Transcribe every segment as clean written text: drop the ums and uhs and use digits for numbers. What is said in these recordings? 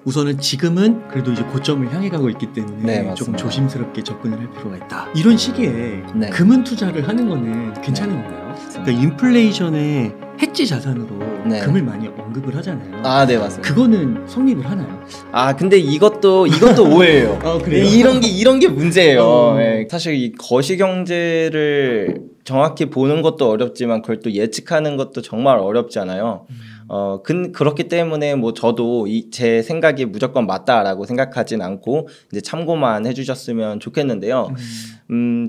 우선은 지금은 그래도 이제 고점을 향해 가고 있기 때문에 네, 조금 맞습니다. 조심스럽게 접근을 할 필요가 있다. 이런 시기에 네. 금은 투자를 하는 거는 괜찮은 건가요? 그러니까 인플레이션의 해지 자산으로 네. 금을 많이 언급을 하잖아요. 아, 네, 맞습니다. 그거는 성립을 하나요? 아, 근데 이것도 오해예요. 그래요? 이런 게 문제예요. 네. 네. 사실 이 거시경제를 정확히 보는 것도 어렵지만 그걸 또 예측하는 것도 정말 어렵잖아요. 그렇기 때문에 뭐 저도 제 생각이 무조건 맞다라고 생각하진 않고 이제 참고만 해주셨으면 좋겠는데요.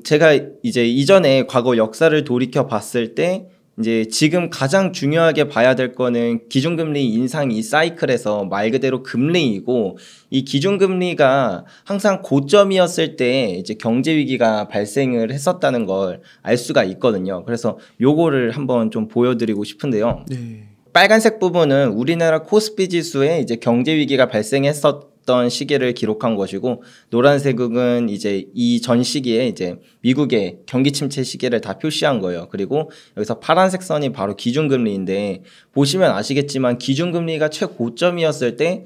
제가 이제 이전에 과거 역사를 돌이켜 봤을 때 이제 지금 가장 중요하게 봐야 될 거는 기준금리 인상 이 사이클에서 말 그대로 금리이고, 이 기준금리가 항상 고점이었을 때 이제 경제 위기가 발생을 했었다는 걸 알 수가 있거든요. 그래서 요거를 한번 좀 보여드리고 싶은데요. 네. 빨간색 부분은 우리나라 코스피 지수에 이제 경제 위기가 발생했었던 시기를 기록한 것이고, 노란색은 이제 이 전 시기에 이제 미국의 경기 침체 시기를 다 표시한 거예요. 그리고 여기서 파란색 선이 바로 기준금리인데, 보시면 아시겠지만 기준금리가 최고점이었을 때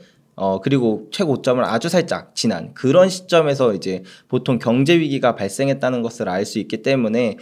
그리고 최고점을 아주 살짝 지난 그런 시점에서 이제 보통 경제 위기가 발생했다는 것을 알 수 있기 때문에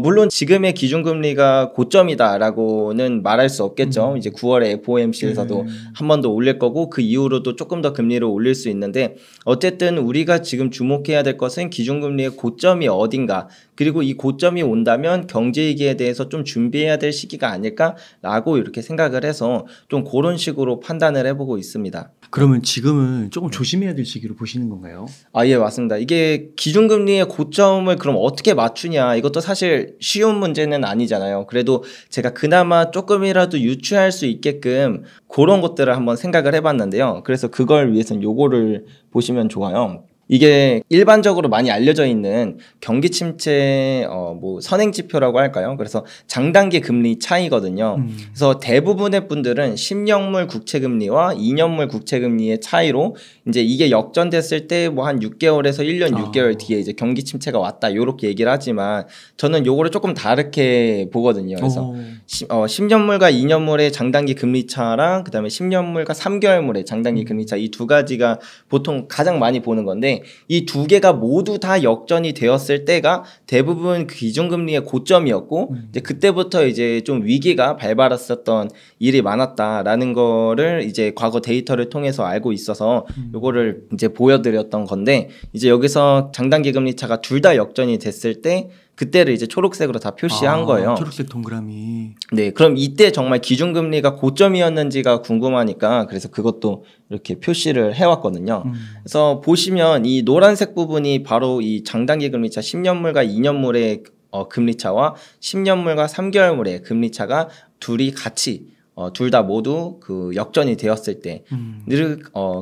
물론 지금의 기준금리가 고점이다라고는 말할 수 없겠죠. 이제 9월에 FOMC에서도 한 번 더 올릴 거고 그 이후로도 조금 더 금리를 올릴 수 있는데, 어쨌든 우리가 지금 주목해야 될 것은 기준금리의 고점이 어딘가, 그리고 이 고점이 온다면 경제 위기에 대해서 좀 준비해야 될 시기가 아닐까라고 이렇게 생각을 해서 좀 그런 식으로 판단을 해보고 있습니다. 그러면 지금은 조금 조심해야 될 시기로 보시는 건가요? 아, 예, 맞습니다. 이게 기준금리의 고점을 그럼 어떻게 맞추냐, 이것도 사실 쉬운 문제는 아니잖아요. 그래도 제가 그나마 조금이라도 유추할 수 있게끔 그런 것들을 한번 생각을 해봤는데요. 그래서 그걸 위해서는 요거를 보시면 좋아요. 이게 일반적으로 많이 알려져 있는 경기 침체 뭐 선행 지표라고 할까요? 그래서 장단기 금리 차이거든요. 그래서 대부분의 분들은 10년물 국채 금리와 2년물 국채 금리의 차이로 이제 이게 역전됐을 때 뭐 한 6개월에서 1년 6개월 뒤에 이제 경기 침체가 왔다, 요렇게 얘기를 하지만 저는 요거를 조금 다르게 보거든요. 그래서 10년물과 2년물의 장단기 금리 차랑 그다음에 10년물과 3개월물의 장단기 금리 차, 이 두 가지가 보통 가장 많이 보는 건데, 이 두 개가 모두 다 역전이 되었을 때가 대부분 기준금리의 고점이었고, 이제 그때부터 이제 좀 위기가 발발했었던 일이 많았다라는 거를 이제 과거 데이터를 통해서 알고 있어서 요거를 이제 보여드렸던 건데, 이제 여기서 장단기 금리 차가 둘 다 역전이 됐을 때 그때를 이제 초록색으로 다 표시한 거예요. 초록색 동그라미. 네, 그럼 이때 정말 기준금리가 고점이었는지가 궁금하니까 그래서 그것도 이렇게 표시를 해왔거든요. 그래서 보시면 이 노란색 부분이 바로 이 장단기 금리차 10년물과 2년물의 금리차와 10년물과 3개월물의 금리차가 둘이 같이 둘 다 모두 그 역전이 되었을 때,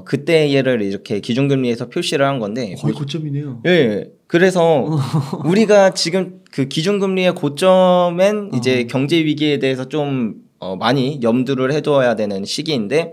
그때 얘를 이렇게 기준금리에서 표시를 한 건데 거의 고점이네요. 예. 그래서 우리가 지금 그 기준금리의 고점엔 이제 경제 위기에 대해서 좀 많이 염두를 해둬야 되는 시기인데,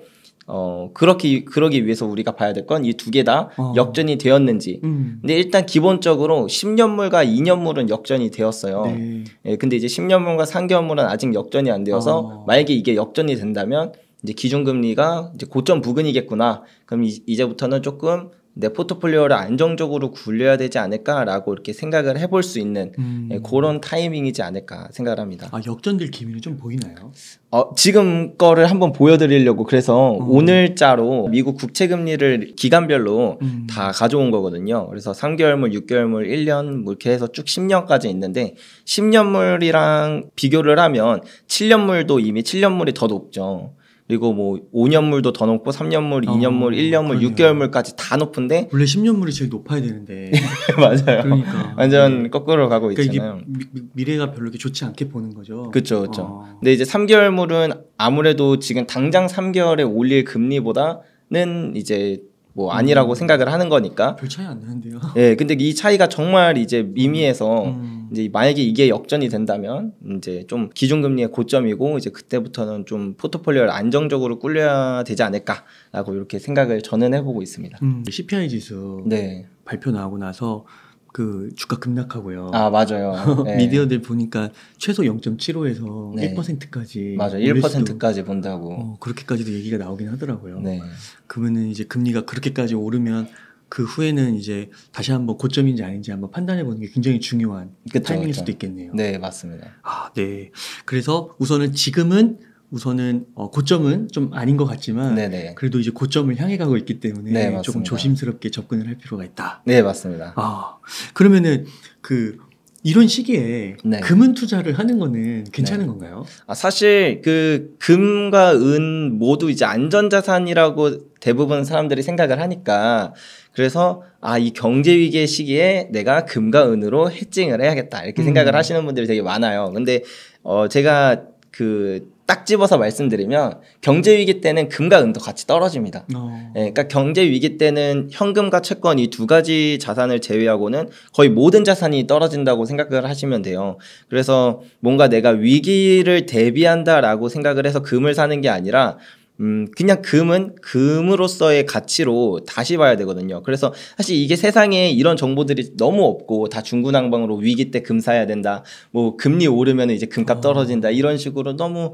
그러기 위해서 우리가 봐야 될 건 이 두 개 다 역전이 되었는지. 근데 일단 기본적으로 10년물과 2년물은 역전이 되었어요. 네. 예, 근데 이제 10년물과 3개월물은 아직 역전이 안 되어서 만약에 이게 역전이 된다면 이제 기준금리가 이제 고점 부근이겠구나. 그럼 이제부터는 조금 내 포트폴리오를 안정적으로 굴려야 되지 않을까라고 이렇게 생각을 해볼 수 있는 그런 타이밍이지 않을까 생각을 합니다. 아, 역전될 기미는 좀 보이나요? 지금 거를 한번 보여드리려고 그래서 오늘자로 미국 국채금리를 기간별로 다 가져온 거거든요. 그래서 3개월물, 6개월물, 1년 이렇게 해서 쭉 10년까지 있는데, 10년물이랑 비교를 하면 7년물도 이미 7년물이 더 높죠. 그리고 뭐 5년물도 더 높고 3년물, 2년물, 1년물, 그러네요. 6개월물까지 다 높은데 원래 10년물이 제일 높아야 되는데. 맞아요. 그러니까 완전 거꾸로 가고 그러니까 있잖아요. 이게 미래가 별로 이렇게 좋지 않게 보는 거죠. 그렇죠, 그렇죠. 근데 이제 3개월물은 아무래도 지금 당장 3개월에 올릴 금리보다는 이제 뭐 아니라고 생각을 하는 거니까. 별 차이 안 나는데요. 예, 근데 이 차이가 정말 이제 미미해서 이제 만약에 이게 역전이 된다면 이제 좀 기준금리의 고점이고, 이제 그때부터는 좀 포트폴리오를 안정적으로 꿀려야 되지 않을까라고 이렇게 생각을 저는 해보고 있습니다. CPI 지수 네. 발표 나오고 나서 그 주가 급락하고요. 아, 맞아요. 네. 미디어들 보니까 최소 0.75에서 네. 1%까지 맞아요. 1%까지 본다고. 그렇게까지도 얘기가 나오긴 하더라고요. 네. 그러면은 이제 금리가 그렇게까지 오르면 그 후에는 이제 다시 한번 고점인지 아닌지 한번 판단해 보는 게 굉장히 중요한 타이밍일 수도 있겠네요. 네, 맞습니다. 아, 네. 그래서 우선은 고점은 좀 아닌 것 같지만 네네. 그래도 이제 고점을 향해 가고 있기 때문에 네, 조금 맞습니다. 조심스럽게 접근을 할 필요가 있다. 네, 맞습니다. 아, 그러면은 이런 시기에 네. 금은 투자를 하는 거는 괜찮은 네. 건가요? 아, 사실 그 금과 은 모두 이제 안전자산이라고 대부분 사람들이 생각을 하니까 그래서 이 경제 위기의 시기에 내가 금과 은으로 헤징을 해야겠다 이렇게 생각을 하시는 분들이 되게 많아요. 근데 제가 딱 집어서 말씀드리면 경제 위기 때는 금과 은도 같이 떨어집니다. 그러니까 경제 위기 때는 현금과 채권 이 두 가지 자산을 제외하고는 거의 모든 자산이 떨어진다고 생각을 하시면 돼요. 그래서 뭔가 내가 위기를 대비한다라고 생각을 해서 금을 사는 게 아니라 그냥 금은 금으로서의 가치로 다시 봐야 되거든요. 그래서 사실 이게 세상에 이런 정보들이 너무 없고 다 중구난방으로 위기 때 금 사야 된다. 뭐 금리 오르면 이제 금값 떨어진다. 이런 식으로 너무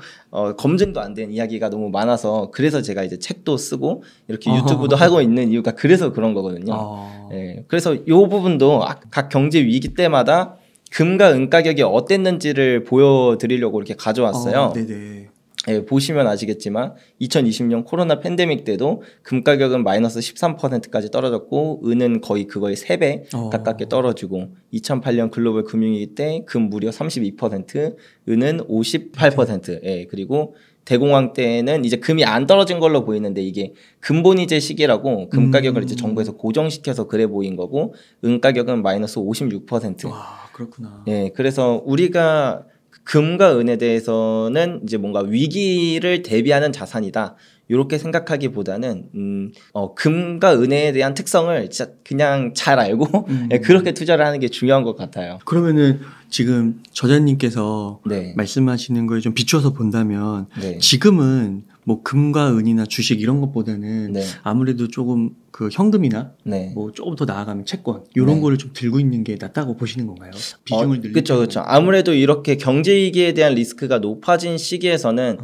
검증도 안 된 이야기가 너무 많아서 그래서 제가 이제 책도 쓰고 이렇게 유튜브도 하고 있는 이유가 그래서 그런 거거든요. 네, 그래서 이 부분도 각 경제 위기 때마다 금과 은 가격이 어땠는지를 보여드리려고 이렇게 가져왔어요. 네네. 예, 보시면 아시겠지만 2020년 코로나 팬데믹 때도 금 가격은 마이너스 13%까지 떨어졌고 은은 거의 그거의 3배 가깝게 떨어지고 2008년 글로벌 금융위기 때 금 무려 32%, 은은 58%. 예, 그리고 대공황 때는 이제 금이 안 떨어진 걸로 보이는데 이게 근본이제 시기라고 금 가격을 이제 정부에서 고정시켜서 그래 보인 거고 은 가격은 마이너스 56%. 와, 그렇구나. 예, 그래서 우리가 금과 은에 대해서는 이제 뭔가 위기를 대비하는 자산이다. 이렇게 생각하기보다는 금과 은에 대한 특성을 진짜 그냥 잘 알고 그렇게 투자를 하는 게 중요한 것 같아요. 그러면은 지금 저자님께서 네. 말씀하시는 거에 좀 비추어서 본다면 네. 지금은 뭐 금과 은이나 주식 이런 것보다는 네. 아무래도 조금 그 현금이나 네. 뭐 조금 더 나아가면 채권 이런 네. 거를 좀 들고 있는 게 낫다고 보시는 건가요? 비중을 늘리는 그렇죠. 아무래도 이렇게 경제 위기에 대한 리스크가 높아진 시기에서는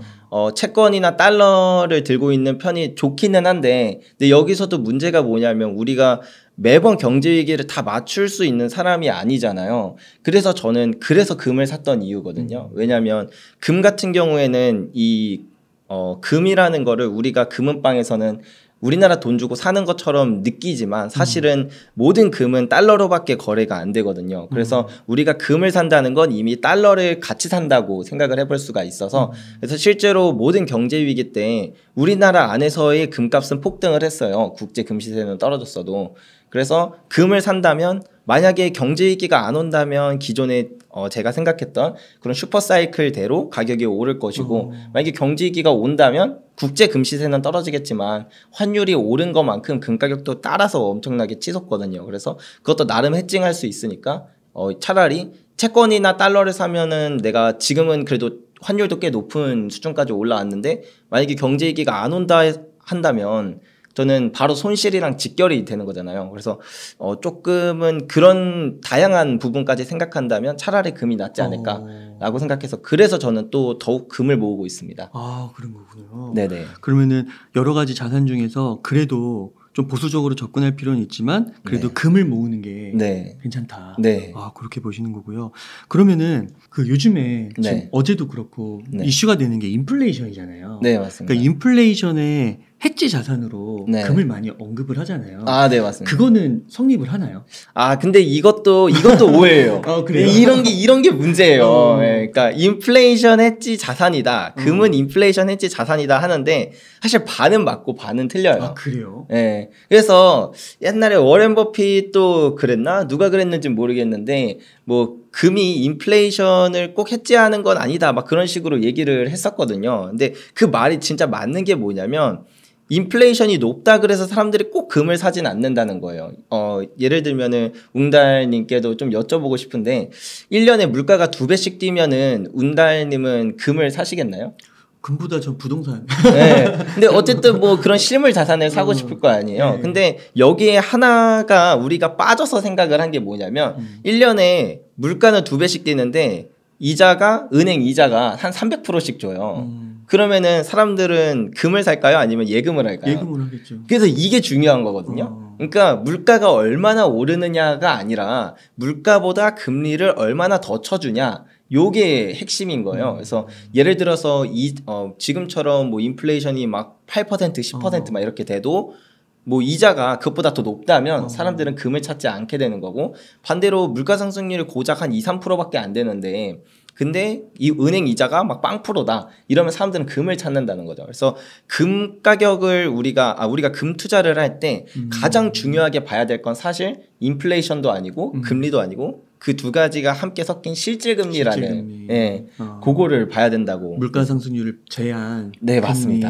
채권이나 달러를 들고 있는 편이 좋기는 한데 근데 여기서도 문제가 뭐냐면 우리가 매번 경제 위기를 다 맞출 수 있는 사람이 아니잖아요. 그래서 저는 금을 샀던 이유거든요. 왜냐하면 금 같은 경우에는 금이라는 거를 우리가 금은방에서는 우리나라 돈 주고 사는 것처럼 느끼지만 사실은 모든 금은 달러로밖에 거래가 안 되거든요. 그래서 우리가 금을 산다는 건 이미 달러를 같이 산다고 생각을 해볼 수가 있어서 그래서 실제로 모든 경제 위기 때 우리나라 안에서의 금값은 폭등을 했어요. 국제 금 시세는 떨어졌어도. 그래서 금을 산다면 만약에 경제 위기가 안 온다면 기존에 제가 생각했던 그런 슈퍼사이클대로 가격이 오를 것이고 만약에 경제 위기가 온다면 국제 금 시세는 떨어지겠지만 환율이 오른 것만큼 금 가격도 따라서 엄청나게 치솟거든요. 그래서 그것도 나름 해칭할 수 있으니까 차라리 채권이나 달러를 사면은 내가 지금은 그래도 환율도 꽤 높은 수준까지 올라왔는데 만약에 경제 위기가 안 온다 한다면 저는 바로 손실이랑 직결이 되는 거잖아요. 그래서 조금은 그런 다양한 부분까지 생각한다면 차라리 금이 낫지 않을까라고 생각해서 그래서 저는 또 더욱 금을 모으고 있습니다. 아, 그런 거군요. 네네. 그러면은 여러 가지 자산 중에서 그래도 좀 보수적으로 접근할 필요는 있지만 그래도 네. 금을 모으는 게 네. 괜찮다. 네. 아, 그렇게 보시는 거고요. 그러면은 요즘에 지금 네. 어제도 그렇고 네. 이슈가 되는 게 인플레이션이잖아요. 네, 맞습니다. 그러니까 인플레이션의 해지 자산으로 네. 금을 많이 언급을 하잖아요. 아, 네, 맞습니다. 그거는 성립을 하나요? 근데 이것도 오해예요. 그래요? 이런 게 문제예요. 네, 그러니까 인플레이션 해지 자산이다. 금은 인플레이션 해지 자산이다 하는데 사실 반은 맞고 반은 틀려요. 아, 그래요? 네. 그래서 옛날에 워렌 버핏도 그랬나? 누가 그랬는지 모르겠는데 뭐 금이 인플레이션을 꼭 해지하는 건 아니다. 막 그런 식으로 얘기를 했었거든요. 근데 그 말이 진짜 맞는 게 뭐냐면 인플레이션이 높다 그래서 사람들이 꼭 금을 사진 않는다는 거예요. 예를 들면은 웅달님께도 좀 여쭤보고 싶은데 1년에 물가가 2배씩 뛰면은 웅달님은 금을 사시겠나요? 금보다 전 부동산. 네. 근데 어쨌든 뭐 그런 실물 자산을 사고 싶을 거 아니에요. 네. 근데 여기에 하나가 우리가 빠져서 생각을 한 게 뭐냐면 1년에 물가는 2배씩 뛰는데 이자가 은행 이자가 한 300%씩 줘요. 그러면은 사람들은 금을 살까요? 아니면 예금을 할까요? 예금을 하겠죠. 그래서 이게 중요한 거거든요. 그러니까 물가가 얼마나 오르느냐가 아니라 물가보다 금리를 얼마나 더 쳐주냐. 요게 핵심인 거예요. 그래서 예를 들어서 지금처럼 뭐 인플레이션이 막 8%, 10% 막 이렇게 돼도 뭐 이자가 그것보다 더 높다면 사람들은 금을 찾지 않게 되는 거고, 반대로 물가 상승률이 고작 한 2, 3%밖에 안 되는데 근데 이 은행 이자가 막 0%다 이러면 사람들은 금을 찾는다는 거죠. 그래서 금 가격을 우리가 금 투자를 할 때 가장 중요하게 봐야 될 건 사실 인플레이션도 아니고 금리도 아니고 그 두 가지가 함께 섞인 실질금리라는 실질금리. 예, 그거를 봐야 된다고. 물가 상승률을 제한. 네, 맞습니다.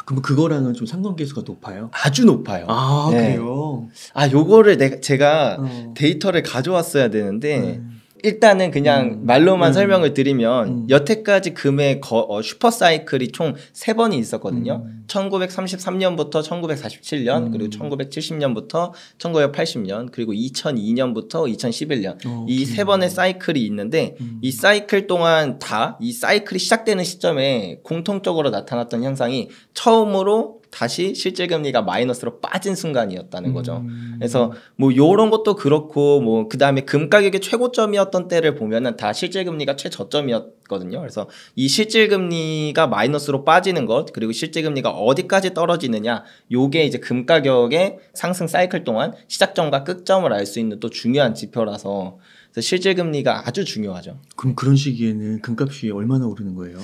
그럼 그거랑은 좀 상관계수가 높아요? 아주 높아요. 네. 그래요? 요거를 제가 데이터를 가져왔어야 되는데 일단은 그냥 말로만 설명을 드리면 여태까지 금의 슈퍼사이클이 총 3번이 있었거든요. 1933년부터 1947년 그리고 1970년부터 1980년 그리고 2002년부터 2011년 이 3번의 사이클이 있는데 이 사이클 동안 다 이 사이클이 시작되는 시점에 공통적으로 나타났던 현상이 처음으로 다시 실질금리가 마이너스로 빠진 순간이었다는 거죠. 그래서 뭐 요런 것도 그렇고 뭐 그다음에 금 가격의 최고점이었던 때를 보면은 다 실질금리가 최저점이었거든요. 그래서 이 실질금리가 마이너스로 빠지는 것 그리고 실질금리가 어디까지 떨어지느냐 요게 이제 금 가격의 상승 사이클 동안 시작점과 끝점을 알 수 있는 또 중요한 지표라서 그래서 실질금리가 아주 중요하죠. 그럼 그런 시기에는 금값이 얼마나 오르는 거예요?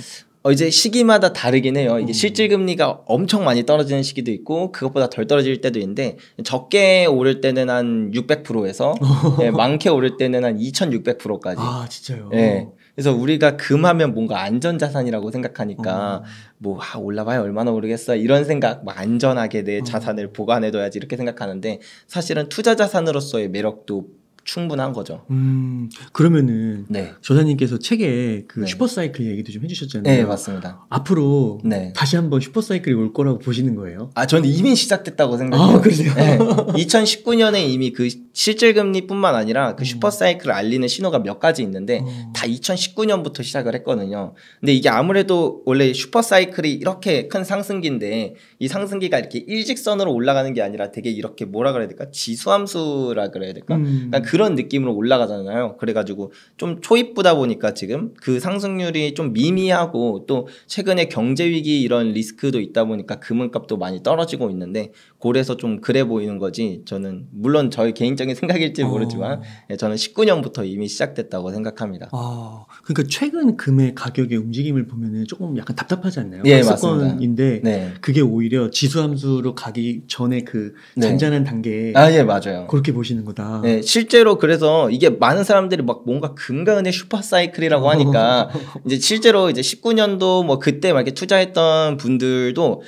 이제 시기마다 다르긴 해요. 이게 실질금리가 엄청 많이 떨어지는 시기도 있고 그것보다 덜 떨어질 때도 있는데 적게 오를 때는 한 600%에서 네, 많게 오를 때는 한 2600%까지. 아 진짜요? 네. 그래서 우리가 금하면 뭔가 안전자산이라고 생각하니까 뭐 올라봐야 얼마나 오르겠어 이런 생각, 뭐 안전하게 내 자산을 보관해둬야지 이렇게 생각하는데 사실은 투자자산으로서의 매력도 충분한 거죠. 그러면은 네. 저자님께서 책에 그 네. 슈퍼사이클 얘기도 좀 해주셨잖아요. 네, 맞습니다. 앞으로 네. 다시 한번 슈퍼사이클이 올 거라고 보시는 거예요? 저는 이미 시작됐다고 생각해요. 그러세요? 네. 2019년에 이미 그 실질금리뿐만 아니라 그 슈퍼사이클을 알리는 신호가 몇 가지 있는데 다 2019년부터 시작을 했거든요. 근데 이게 아무래도 원래 슈퍼사이클이 이렇게 큰 상승기인데 이 상승기가 이렇게 일직선으로 올라가는 게 아니라 되게 이렇게 뭐라 그래야 될까? 지수함수라 그래야 될까? 그러니까 그런 느낌으로 올라가잖아요. 그래가지고 좀 초입부다 보니까 지금 그 상승률이 좀 미미하고 또 최근에 경제위기 이런 리스크도 있다 보니까 금은값도 많이 떨어지고 있는데 그래서 좀 그래 보이는 거지. 저는 물론 저의 개인적인 생각일지 모르지만 저는 19년부터 이미 시작됐다고 생각합니다. 그러니까 최근 금의 가격의 움직임을 보면은 조금 약간 답답하지 않나요? 예, 박스권인데 네. 그게 오히려 지수함수로 가기 전에 그 네. 잔잔한 단계에 예, 맞아요. 그렇게 보시는 거다. 네, 실제로 그래서 이게 많은 사람들이 막 뭔가 금과 은의 슈퍼사이클이라고 하니까 이제 실제로 이제 19년도 뭐 그때 막 이렇게 투자했던 분들도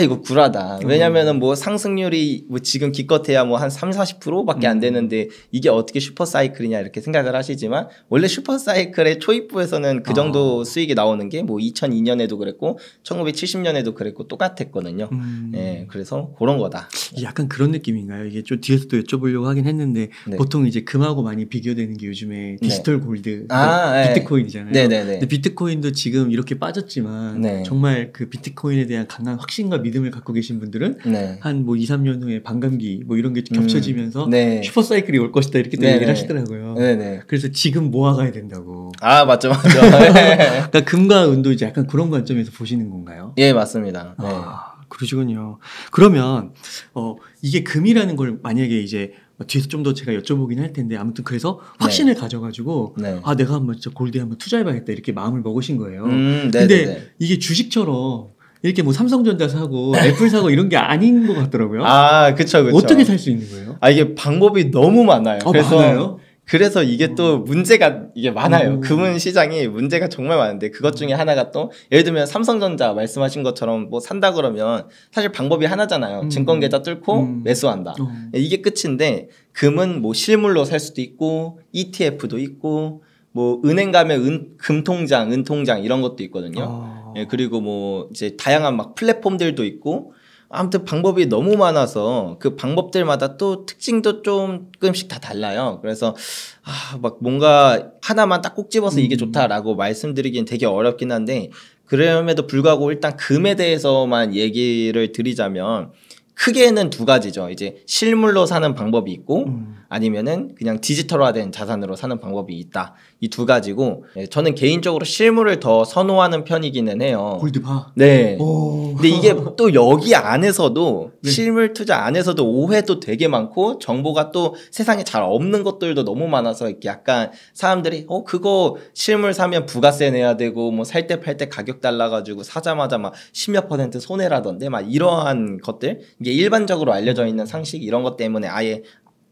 이거 굴하다. 왜냐면은 뭐 상승률이 뭐 지금 기껏해야 뭐 한 3, 40%밖에 안 되는데 이게 어떻게 슈퍼사이클이냐 이렇게 생각을 하시지만 원래 슈퍼사이클의 초입부에서는 그 정도 수익이 나오는 게 뭐 2002년에도 그랬고 1970년에도 그랬고 똑같았거든요. 네, 그래서 그런 거다. 약간 그런 느낌인가요? 이게 좀 뒤에서도 여쭤보려고 하긴 했는데 네. 보통 이제 금하고 많이 비교되는 게 요즘에 디지털 골드, 네. 비트코인이잖아요. 네네네. 근데 비트코인도 지금 이렇게 빠졌지만 네. 정말 그 비트코인에 대한 강한 확신과 믿음을 갖고 계신 분들은 네. 한 뭐 2, 3년 후에 반감기 뭐 이런 게 겹쳐지면서 네. 슈퍼사이클이 올 것이다 이렇게 또 네네. 얘기를 하시더라고요. 네네. 그래서 지금 모아가야 된다고. 맞죠. 그러니까 금과 은도 이제 약간 그런 관점에서 보시는 건가요? 예, 맞습니다. 네. 그러시군요. 그러면 이게 금이라는 걸 만약에 이제 뒤에서 좀 더 제가 여쭤보긴 할 텐데 아무튼 그래서 확신을 가져가지고 네. 내가 한번 진짜 골드에 한번 투자해봐야겠다 이렇게 마음을 먹으신 거예요. 근데 네네네. 이게 주식처럼 이렇게 뭐 삼성전자 사고 애플 사고 이런 게 아닌 것 같더라고요. 그쵸. 어떻게 살 수 있는 거예요? 이게 방법이 너무 많아요. 많아요? 그래서 이게 또 문제가 이게 많아요. 금은 시장이 문제가 정말 많은데 그것 중에 하나가 또 예를 들면 삼성전자 말씀하신 것처럼 뭐 산다 그러면 사실 방법이 하나잖아요. 증권 계좌 뚫고 매수한다. 이게 끝인데 금은 뭐 실물로 살 수도 있고 ETF도 있고 뭐 은행 가면 은통장 이런 것도 있거든요. 예, 그리고 뭐 이제 다양한 막 플랫폼들도 있고 아무튼 방법이 너무 많아서 그 방법들마다 또 특징도 조금씩 다 달라요. 그래서 막 뭔가 하나만 딱 꼭 집어서 이게 좋다라고 말씀드리기는 되게 어렵긴 한데 그럼에도 불구하고 일단 금에 대해서만 얘기를 드리자면 크게는 두 가지죠. 이제 실물로 사는 방법이 있고 아니면은 그냥 디지털화된 자산으로 사는 방법이 있다. 이 두 가지고 저는 개인적으로 실물을 더 선호하는 편이기는 해요. 골드파? 네. 오. 근데 이게 또 여기 안에서도 네. 실물 투자 안에서도 오해도 되게 많고 정보가 또 세상에 잘 없는 것들도 너무 많아서 이렇게 약간 사람들이 그거 실물 사면 부가세 내야 되고 뭐 살 때 팔 때 가격 달라가지고 사자마자 막 10몇 % 손해라던데 막 이러한 것들 이게 일반적으로 알려져 있는 상식 이런 것 때문에 아예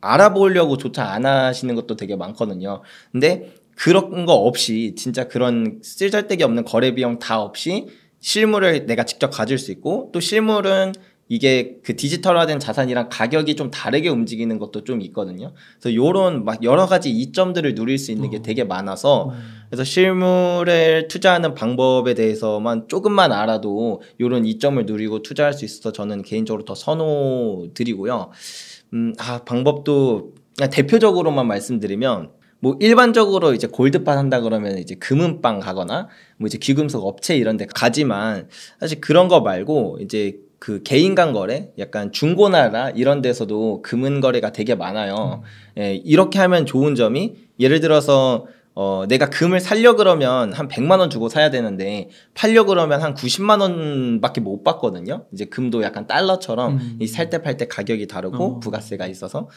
알아보려고 조차 안 하시는 것도 되게 많거든요. 근데 그런 거 없이 진짜 그런 쓸데기 없는 거래 비용 다 없이 실물을 내가 직접 가질 수 있고 또 실물은 이게 그 디지털화된 자산이랑 가격이 좀 다르게 움직이는 것도 좀 있거든요. 그래서 요런 막 여러 가지 이점들을 누릴 수 있는 게 되게 많아서 그래서 실물에 투자하는 방법에 대해서만 조금만 알아도 요런 이점을 누리고 투자할 수 있어서 저는 개인적으로 더 선호드리고요. 방법도 그냥 대표적으로만 말씀드리면 뭐 일반적으로 이제 골드판 한다 그러면 이제 금은방 가거나 뭐 이제 귀금속 업체 이런 데 가지만 사실 그런 거 말고 이제 그 개인 간 거래 약간 중고나라 이런 데서도 금은 거래가 되게 많아요. 예, 이렇게 하면 좋은 점이 예를 들어서 내가 금을 살려 그러면 한 100만 원 주고 사야 되는데 팔려 그러면 한 90만 원밖에 못 받거든요. 이제 금도 약간 달러처럼 이 살 때 팔 때 가격이 다르고 부가세가 있어서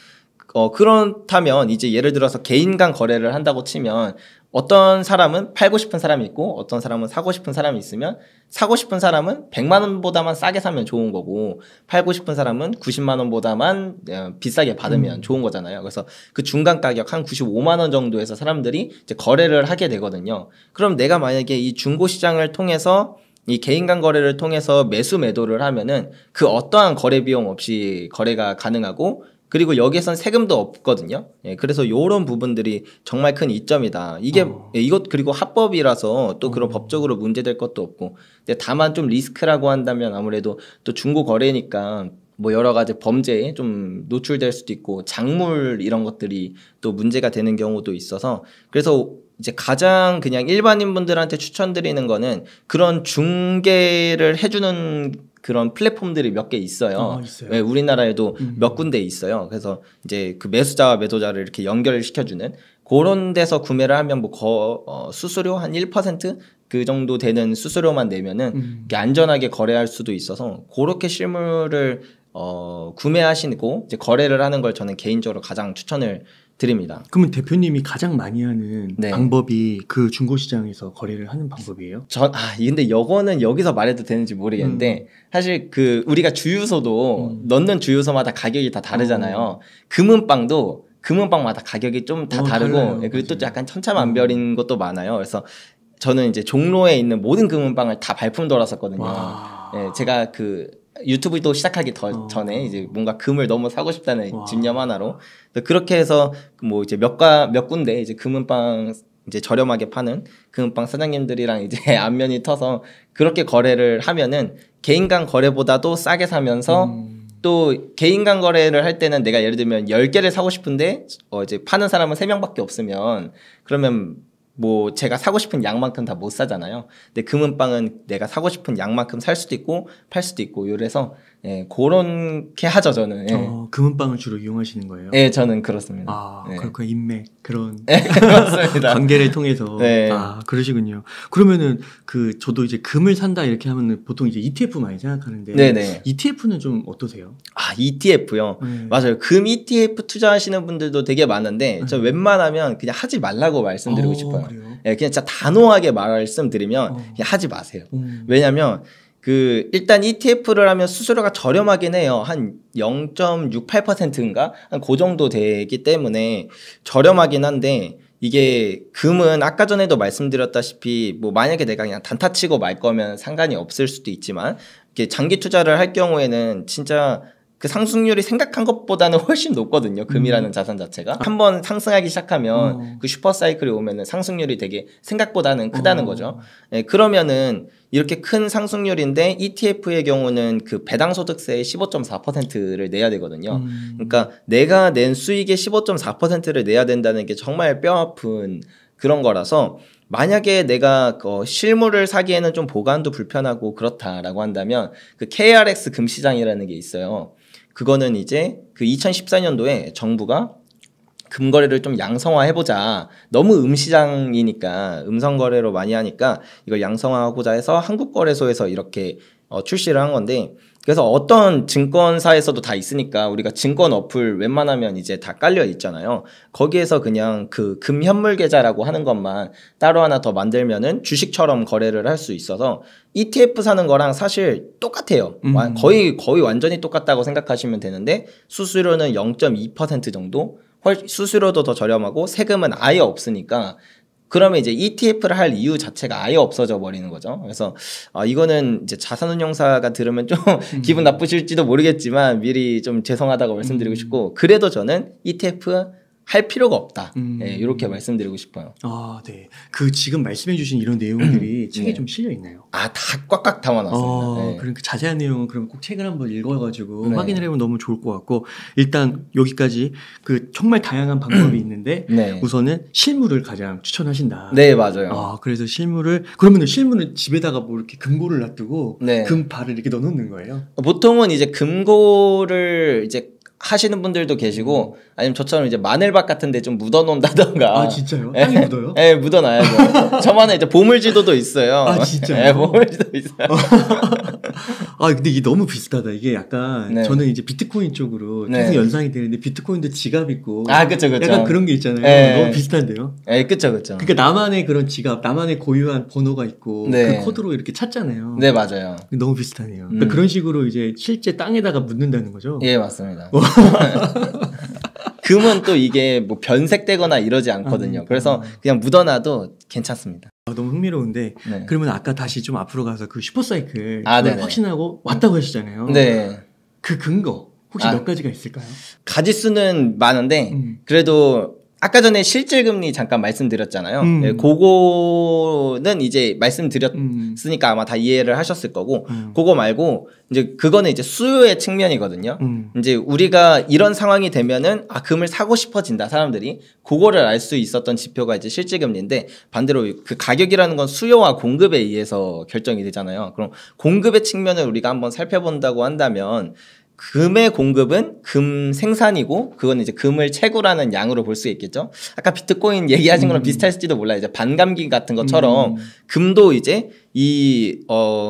그렇다면 이제 예를 들어서 개인 간 거래를 한다고 치면 어떤 사람은 팔고 싶은 사람이 있고 어떤 사람은 사고 싶은 사람이 있으면 사고 싶은 사람은 100만 원보다만 싸게 사면 좋은 거고 팔고 싶은 사람은 90만 원보다만 비싸게 받으면 좋은 거잖아요. 그래서 그 중간 가격 한 95만 원 정도에서 사람들이 이제 거래를 하게 되거든요. 그럼 내가 만약에 이 중고 시장을 통해서 이 개인 간 거래를 통해서 매수 매도를 하면은 그 어떠한 거래 비용 없이 거래가 가능하고 그리고 여기에선 세금도 없거든요. 예, 그래서 요런 부분들이 정말 큰 이점이다. 이게 이것 그리고 합법이라서 또 그런 법적으로 문제될 것도 없고. 근데 다만 좀 리스크라고 한다면 아무래도 또 중고 거래니까 뭐 여러 가지 범죄에 좀 노출될 수도 있고 작물 이런 것들이 또 문제가 되는 경우도 있어서 그래서 이제 가장 그냥 일반인 분들한테 추천드리는 거는 그런 중개를 해주는 그런 플랫폼들이 몇 개 있어요. 있어요? 네, 우리나라에도 몇 군데 있어요. 그래서 이제 그 매수자와 매도자를 이렇게 연결을 시켜주는 그런 데서 구매를 하면 뭐 수수료 한 1% 그 정도 되는 수수료만 내면은 안전하게 거래할 수도 있어서 그렇게 실물을 구매하시고 이제 거래를 하는 걸 저는 개인적으로 가장 추천을 드립니다. 그러면 대표님이 가장 많이 하는 네. 방법이 그 중고시장에서 거래를 하는 방법이에요? 근데 요거는 여기서 말해도 되는지 모르겠는데 사실 그 우리가 주유소도 넣는 주유소마다 가격이 다 다르잖아요. 금은방마다 가격이 좀 다 다르고 달라요. 그리고 또 맞아요. 약간 천차만별인 것도 많아요. 그래서 저는 이제 종로에 있는 모든 금은방을 다 발품 돌았었거든요. 예, 제가 그 유튜브도 시작하기 전에 이제 뭔가 금을 너무 사고 싶다는 집념 하나로 그렇게 해서 뭐 이제 몇 군데 이제 금은방 이제 저렴하게 파는 금은방 사장님들이랑 이제 안면이 터서 그렇게 거래를 하면은 개인 간 거래보다도 싸게 사면서 또 개인 간 거래를 할 때는 내가 예를 들면 10개를 사고 싶은데 이제 파는 사람은 3명밖에 없으면 그러면 뭐 제가 사고 싶은 양만큼 다 못 사잖아요. 근데 금은방은 내가 사고 싶은 양만큼 살 수도 있고 팔 수도 있고 이래서 그렇게 하죠 저는. 예. 금은방을 주로 이용하시는 거예요? 네, 저는 그렇습니다. 그렇고 인맥 그런 맞습니다. 관계를 통해서 네. 그러시군요. 그러면은 저도 이제 금을 산다 이렇게 하면은 보통 이제 ETF 많이 생각하는데 네네. ETF는 좀 어떠세요? ETF요. 맞아요. 금 ETF 투자하시는 분들도 되게 많은데 저 웬만하면 그냥 하지 말라고 말씀드리고 싶어요. 그래요? 네, 그냥 진짜 단호하게 말씀드리면 그냥 하지 마세요. 왜냐면 일단 ETF를 하면 수수료가 저렴하긴 해요. 한 0.68%인가? 한 그 정도 되기 때문에 저렴하긴 한데 이게 금은 아까 전에도 말씀드렸다시피 뭐 만약에 내가 그냥 단타 치고 말 거면 상관이 없을 수도 있지만 이렇게 장기 투자를 할 경우에는 진짜 그 상승률이 생각한 것보다는 훨씬 높거든요. 금이라는 자산 자체가. 한번 상승하기 시작하면 그 슈퍼사이클이 오면은 상승률이 되게 생각보다는 크다는 거죠. 예, 그러면은 이렇게 큰 상승률인데 ETF의 경우는 그 배당소득세의 15.4%를 내야 되거든요. 그러니까 내가 낸 수익의 15.4%를 내야 된다는 게 정말 뼈아픈 그런 거라서 만약에 내가 실물을 사기에는 좀 보관도 불편하고 그렇다라고 한다면 그 KRX 금시장이라는 게 있어요. 그거는 이제 그 2014년도에 정부가 금거래를 좀 양성화해보자. 너무 음시장이니까 음성거래로 많이 하니까 이걸 양성화하고자 해서 한국거래소에서 이렇게 출시를 한 건데 그래서 어떤 증권사에서도 다 있으니까 우리가 증권 어플 웬만하면 이제 다 깔려 있잖아요. 거기에서 그냥 그 금현물 계좌라고 하는 것만 따로 하나 더 만들면은 주식처럼 거래를 할 수 있어서 ETF 사는 거랑 사실 똑같아요. 거의 완전히 똑같다고 생각하시면 되는데 수수료는 0.2% 정도 수수료도 더 저렴하고 세금은 아예 없으니까 그러면 이제 ETF를 할 이유 자체가 아예 없어져 버리는 거죠. 그래서 이거는 이제 자산운용사가 들으면 좀 기분 나쁘실지도 모르겠지만 미리 좀 죄송하다고 말씀드리고 싶고 그래도 저는 ETF 할 필요가 없다. 네, 이렇게 말씀드리고 싶어요. 아, 네. 그 지금 말씀해주신 이런 내용들이 책에 좀 실려 있나요? 다 꽉꽉 담아놨습니다. 네. 그러니까 자세한 내용은 그럼 꼭 책을 한번 읽어가지고 확인을 해보면 너무 좋을 것 같고 일단 여기까지 그 정말 다양한 방법이 있는데 우선은 실물을 가장 추천하신다. 네, 맞아요. 그래서 그러면 실물은 집에다가 뭐 이렇게 금고를 놔두고 금발을 이렇게 넣어놓는 거예요? 보통은 이제 금고를 이제 하시는 분들도 계시고 아니면 저처럼 이제 마늘밭 같은 데 좀 묻어 놓는다던가. 아, 진짜요? 땅에 묻어요? 네, 묻어놔야죠. 저만의 이제 보물지도도 있어요. 아, 진짜요? 네, 보물지도 있어요. 근데 이게 너무 비슷하다. 이게 약간 저는 이제 비트코인 쪽으로 계속 연상이 되는데 비트코인도 지갑 있고 그쵸. 약간 그런 게 있잖아요. 너무 비슷한데요? 네, 그쵸. 그러니까 나만의 그런 지갑, 나만의 고유한 번호가 있고 그 코드로 이렇게 찾잖아요. 네, 맞아요. 너무 비슷하네요. 그러니까 그런 식으로 이제 실제 땅에다가 묻는다는 거죠? 예, 맞습니다. 금은 또 이게 뭐 변색되거나 이러지 않거든요. 그래서 그냥 묻어놔도 괜찮습니다. 너무 흥미로운데 그러면 아까 다시 좀 앞으로 가서 그 슈퍼사이클 확신하고 왔다고 하셨잖아요. 네. 그 근거 혹시 몇 가지가 있을까요? 가지수는 많은데 그래도 아까 전에 실질금리 잠깐 말씀드렸잖아요. 네, 그거는 이제 말씀드렸으니까 아마 다 이해를 하셨을 거고 그거 말고 이제 그거는 이제 수요의 측면이거든요. 이제 우리가 이런 상황이 되면은 금을 사고 싶어진다 사람들이 그거를 알 수 있었던 지표가 이제 실질금리인데 반대로 그 가격이라는 건 수요와 공급에 의해서 결정이 되잖아요. 그럼 공급의 측면을 우리가 한번 살펴본다고 한다면 금의 공급은 금 생산이고 그건 이제 금을 채굴하는 양으로 볼 수 있겠죠. 아까 비트코인 얘기하신 거랑 비슷할지도 몰라요. 이제 반감기 같은 것처럼 금도 이제 이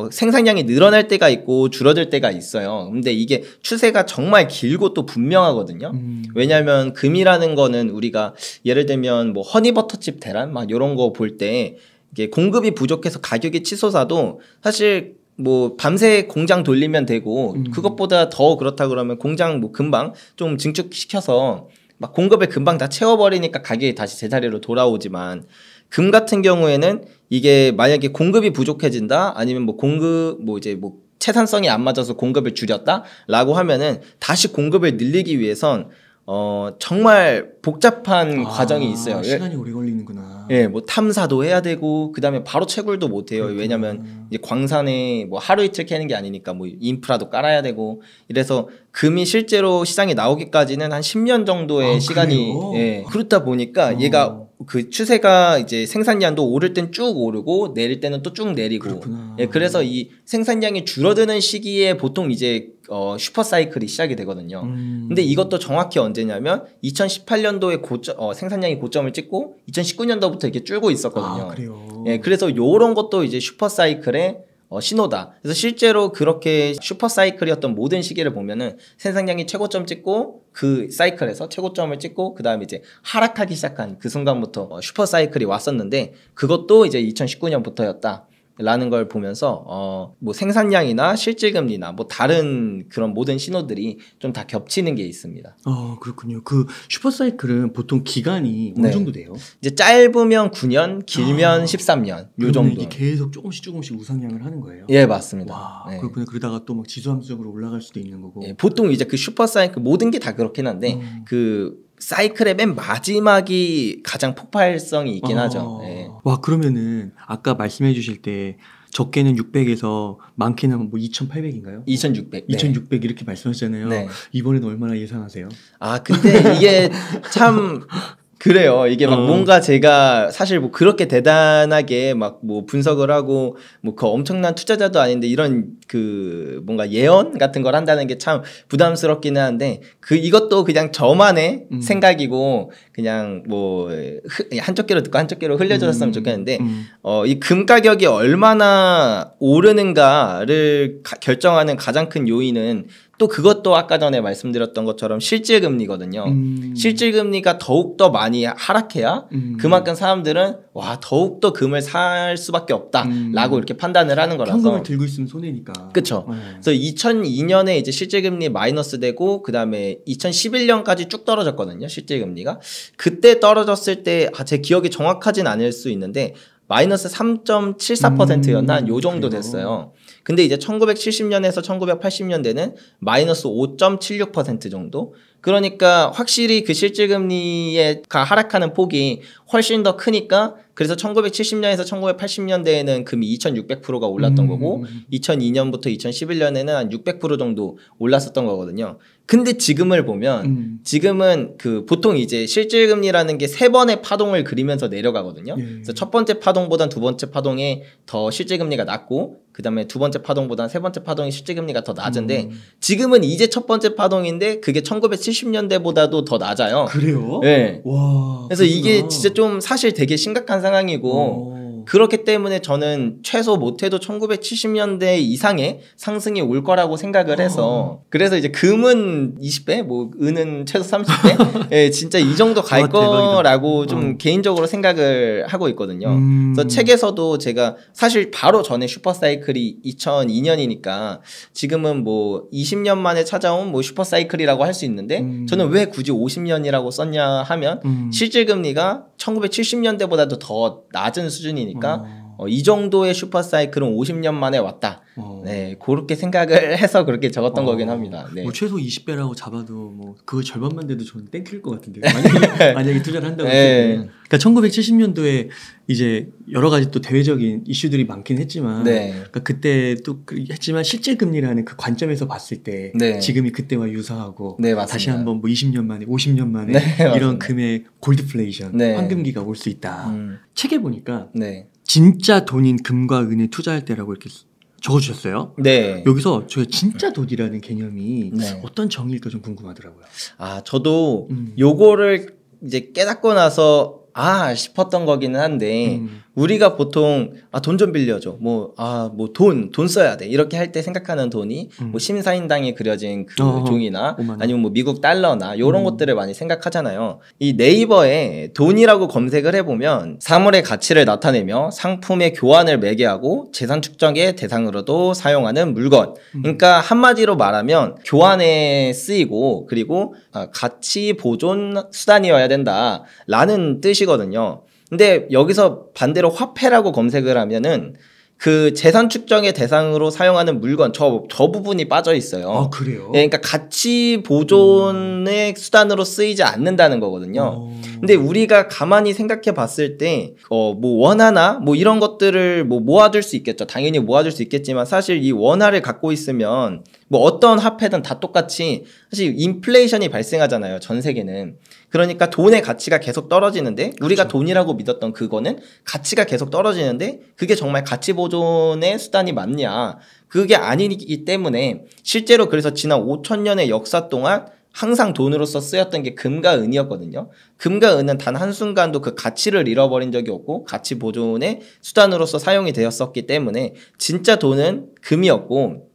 생산량이 늘어날 때가 있고 줄어들 때가 있어요. 근데 이게 추세가 정말 길고 또 분명하거든요. 왜냐하면 금이라는 거는 우리가 예를 들면 뭐 허니버터칩 대란 막 이런 거 볼 때 이게 공급이 부족해서 가격이 치솟아도 사실 뭐 밤새 공장 돌리면 되고 그것보다 더 그렇다 그러면 공장 뭐 금방 좀 증축시켜서 막 공급을 금방 다 채워버리니까 가격이 다시 제자리로 돌아오지만 금 같은 경우에는 이게 만약에 공급이 부족해진다 아니면 뭐 공급 뭐 이제 뭐 채산성이 안 맞아서 공급을 줄였다라고 하면은 다시 공급을 늘리기 위해선 정말 복잡한 과정이 있어요. 시간이 오래 걸리는구나. 예, 뭐 탐사도 해야 되고 그다음에 바로 채굴도 못 해요. 왜냐면 이제 광산에 뭐 하루 이틀 캐는 게 아니니까 뭐 인프라도 깔아야 되고 이래서 금이 실제로 시장에 나오기까지는 한 10년 정도의 시간이 그렇다 보니까 얘가 그 추세가 이제 생산량도 오를 땐 쭉 오르고 내릴 때는 또 쭉 내리고 그래서 이 생산량이 줄어드는 시기에 보통 이제 슈퍼사이클이 시작이 되거든요. 근데 이것도 정확히 언제냐면 2018년도에 생산량이 고점을 찍고 2019년도부터 이렇게 줄고 있었거든요. 그래요? 그래서 요런 것도 이제 슈퍼사이클의 신호다. 그래서 실제로 그렇게 슈퍼사이클이었던 모든 시기를 보면은 생산량이 최고점 찍고 그 사이클에서 최고점을 찍고 그 다음에 이제 하락하기 시작한 그 순간부터 슈퍼사이클이 왔었는데 그것도 이제 2019년부터였다. 라는 걸 보면서 뭐 생산량이나 실질금리나 뭐 다른 그런 모든 신호들이 좀 다 겹치는 게 있습니다. 그렇군요. 그 슈퍼사이클은 보통 기간이 어느 정도 돼요? 이제 짧으면 9년, 길면 13년 요 정도. 이게 계속 조금씩 우상향을 하는 거예요? 예, 맞습니다. 와, 그렇군요. 그러다가 또 막 지수함수적으로 올라갈 수도 있는 거고. 예, 보통 이제 그 슈퍼사이클 모든 게 다 그렇긴 한데 그 사이클의 맨 마지막이 가장 폭발성이 있긴 하죠. 예. 와, 그러면은 아까 말씀해 주실 때 적게는 600에서 많게는 뭐 2,800인가요? 2,600. 2,600 이렇게 말씀하셨잖아요. 네. 이번에는 얼마나 예상하세요? 근데 이게 참 그래요. 이게 막 뭔가 제가 사실 뭐 그렇게 대단하게 막 뭐 분석을 하고 뭐 그 엄청난 투자자도 아닌데 이런 그 뭔가 예언 같은 걸 한다는 게 참 부담스럽기는 한데 이것도 그냥 저만의 생각이고 그냥 뭐 한쪽 귀로 듣고 한쪽 귀로 흘려줬으면 좋겠는데 이 금 가격이 얼마나 오르는가를 결정하는 가장 큰 요인은 또 그것도 아까 전에 말씀드렸던 것처럼 실질금리거든요. 실질금리가 더욱더 많이 하락해야 그만큼 사람들은 와 더욱더 금을 살 수밖에 없다라고 이렇게 판단을 하는 거라서. 현금을 들고 있으면 손해니까. 그렇죠. 그래서 2002년에 이제 실질금리 마이너스 되고 그 다음에 2011년까지 쭉 떨어졌거든요. 실질금리가. 그때 떨어졌을 때 제 기억이 정확하진 않을 수 있는데 마이너스 3.74%였나 요 정도 됐어요. 근데 이제 1970년에서 1980년대는 마이너스 5.76% 정도. 그러니까 확실히 그 실질금리가 하락하는 폭이 훨씬 더 크니까 그래서 1970년에서 1980년대에는 금이 2600%가 올랐던 거고 2002년부터 2011년에는 한 600% 정도 올랐었던 거거든요. 근데 지금을 보면 지금은 그 보통 이제 실질금리라는 게 세 번의 파동을 그리면서 내려가거든요. 그래서 첫 번째 파동보단 두 번째 파동에 더 실질금리가 낮고 그 다음에 두 번째 파동보다 세 번째 파동의 실질금리가 더 낮은데 지금은 이제 첫 번째 파동인데 그게 1970년대보다도 더 낮아요. 그래요? 네. 와. 그래서 이게 진짜 좀 사실 되게 심각한 상황이고 그렇기 때문에 저는 최소 못해도 1970년대 이상의 상승이 올 거라고 생각을 해서 그래서 이제 금은 20배, 뭐 은은 최소 30배, 예, 진짜 이 정도 갈 거라고 좀 개인적으로 생각을 하고 있거든요. 그래서 책에서도 제가 사실 바로 전에 슈퍼사이클이 2002년이니까 지금은 뭐 20년 만에 찾아온 뭐 슈퍼사이클이라고 할 수 있는데 저는 왜 굳이 50년이라고 썼냐 하면 실질금리가 1970년대보다도 더 낮은 수준이니까 이 정도의 슈퍼사이클은 50년 만에 왔다. 네, 그렇게 생각을 해서 그렇게 적었던 거긴 합니다. 네. 뭐 최소 20배라고 잡아도 뭐 그 절반만 돼도 저는 땡길 것 같은데 만약에 투자를 한다고 했을 때. 그러니까 1970년도에 이제 여러 가지 또 대외적인 이슈들이 많긴 했지만 그러니까 그때 또 했지만 실질금리라는 그 관점에서 봤을 때 지금이 그때와 유사하고 다시 한번 뭐 20년 만에 50년 만에 이런 금의 골드플레이션 황금기가 올 수 있다. 책에 보니까 진짜 돈인 금과 은에 투자할 때라고 이렇게 적어주셨어요. 여기서 저희 진짜 돈이라는 개념이 어떤 정의일까 좀 궁금하더라고요. 저도 요거를 이제 깨닫고 나서 싶었던 거기는 한데 우리가 보통 돈 좀 빌려줘 뭐 돈 써야 돼 이렇게 할 때 생각하는 돈이 뭐 심사인당에 그려진 그 종이나 아니면 뭐 미국 달러나 이런 것들을 많이 생각하잖아요. 이 네이버에 돈이라고 검색을 해보면 사물의 가치를 나타내며 상품의 교환을 매개하고 재산 축적의 대상으로도 사용하는 물건. 그러니까 한마디로 말하면 교환에 쓰이고 그리고 가치 보존 수단이어야 된다라는 뜻이거든요. 근데 여기서 반대로 화폐라고 검색을 하면은 그 재산 축적의 대상으로 사용하는 물건 저 부분이 빠져 있어요. 그래요? 그러니까 가치 보존의 수단으로 쓰이지 않는다는 거거든요. 근데 우리가 가만히 생각해 봤을 때 뭐 원화나 뭐 이런 것들을 뭐 모아둘 수 있겠죠. 당연히 모아둘 수 있겠지만 사실 이 원화를 갖고 있으면 뭐 어떤 화폐든 다 똑같이 사실 인플레이션이 발생하잖아요. 전 세계는. 그러니까 돈의 가치가 계속 떨어지는데 우리가 돈이라고 믿었던 그거는 가치가 계속 떨어지는데 그게 정말 가치 보존의 수단이 맞냐. 그게 아니기 때문에 실제로 그래서 지난 5,000년의 역사 동안 항상 돈으로서 쓰였던 게 금과 은이었거든요. 금과 은은 단 한순간도 그 가치를 잃어버린 적이 없고 가치 보존의 수단으로서 사용이 되었었기 때문에 진짜 돈은 금이었고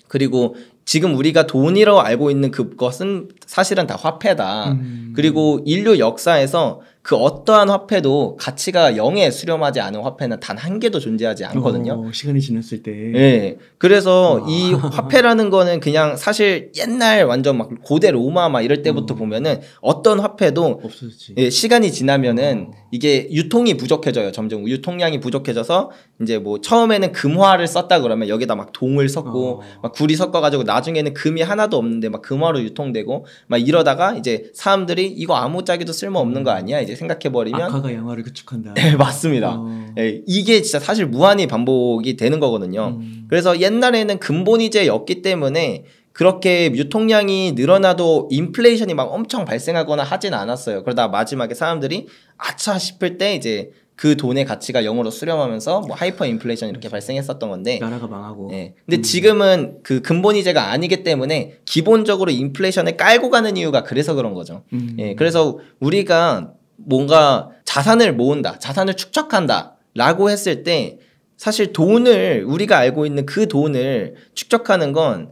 그리고 지금 우리가 돈이라고 알고 있는 그것은 사실은 다 화폐다. 그리고 인류 역사에서 그 어떠한 화폐도 가치가 0에 수렴하지 않은 화폐는 단 한 개도 존재하지 않거든요. 시간이 지났을 때. 네. 그래서 이 화폐라는 거는 그냥 사실 옛날 완전 막 고대 로마 막 이럴 때부터 보면은 어떤 화폐도 없어졌지. 예, 시간이 지나면은 이게 유통이 부족해져요. 점점 유통량이 부족해져서 이제 뭐 처음에는 금화를 썼다 그러면 여기다 막 동을 섞고 막 구리 섞어가지고 나중에는 금이 하나도 없는데 막 금화로 유통되고 막 이러다가 이제 사람들이 이거 아무짝에도 쓸모 없는 거 아니야 이제 생각해버리면 악화가 양화를 구축한다. 네, 맞습니다. 예, 이게 진짜 사실 무한히 반복이 되는 거거든요. 그래서 옛날에는 근본이제였기 때문에 그렇게 유통량이 늘어나도 인플레이션이 막 엄청 발생하거나 하진 않았어요. 그러다 마지막에 사람들이 아차 싶을 때 이제 그 돈의 가치가 0으로 수렴하면서 뭐 하이퍼 인플레이션 이렇게 발생했었던 건데 나라가 망하고. 예. 근데 지금은 그 근본이제가 아니기 때문에 기본적으로 인플레이션을 깔고 가는 이유가 그래서 그런 거죠. 예. 그래서 우리가 뭔가 자산을 모은다, 자산을 축적한다 라고 했을 때 사실 돈을 우리가 알고 있는 그 돈을 축적하는 건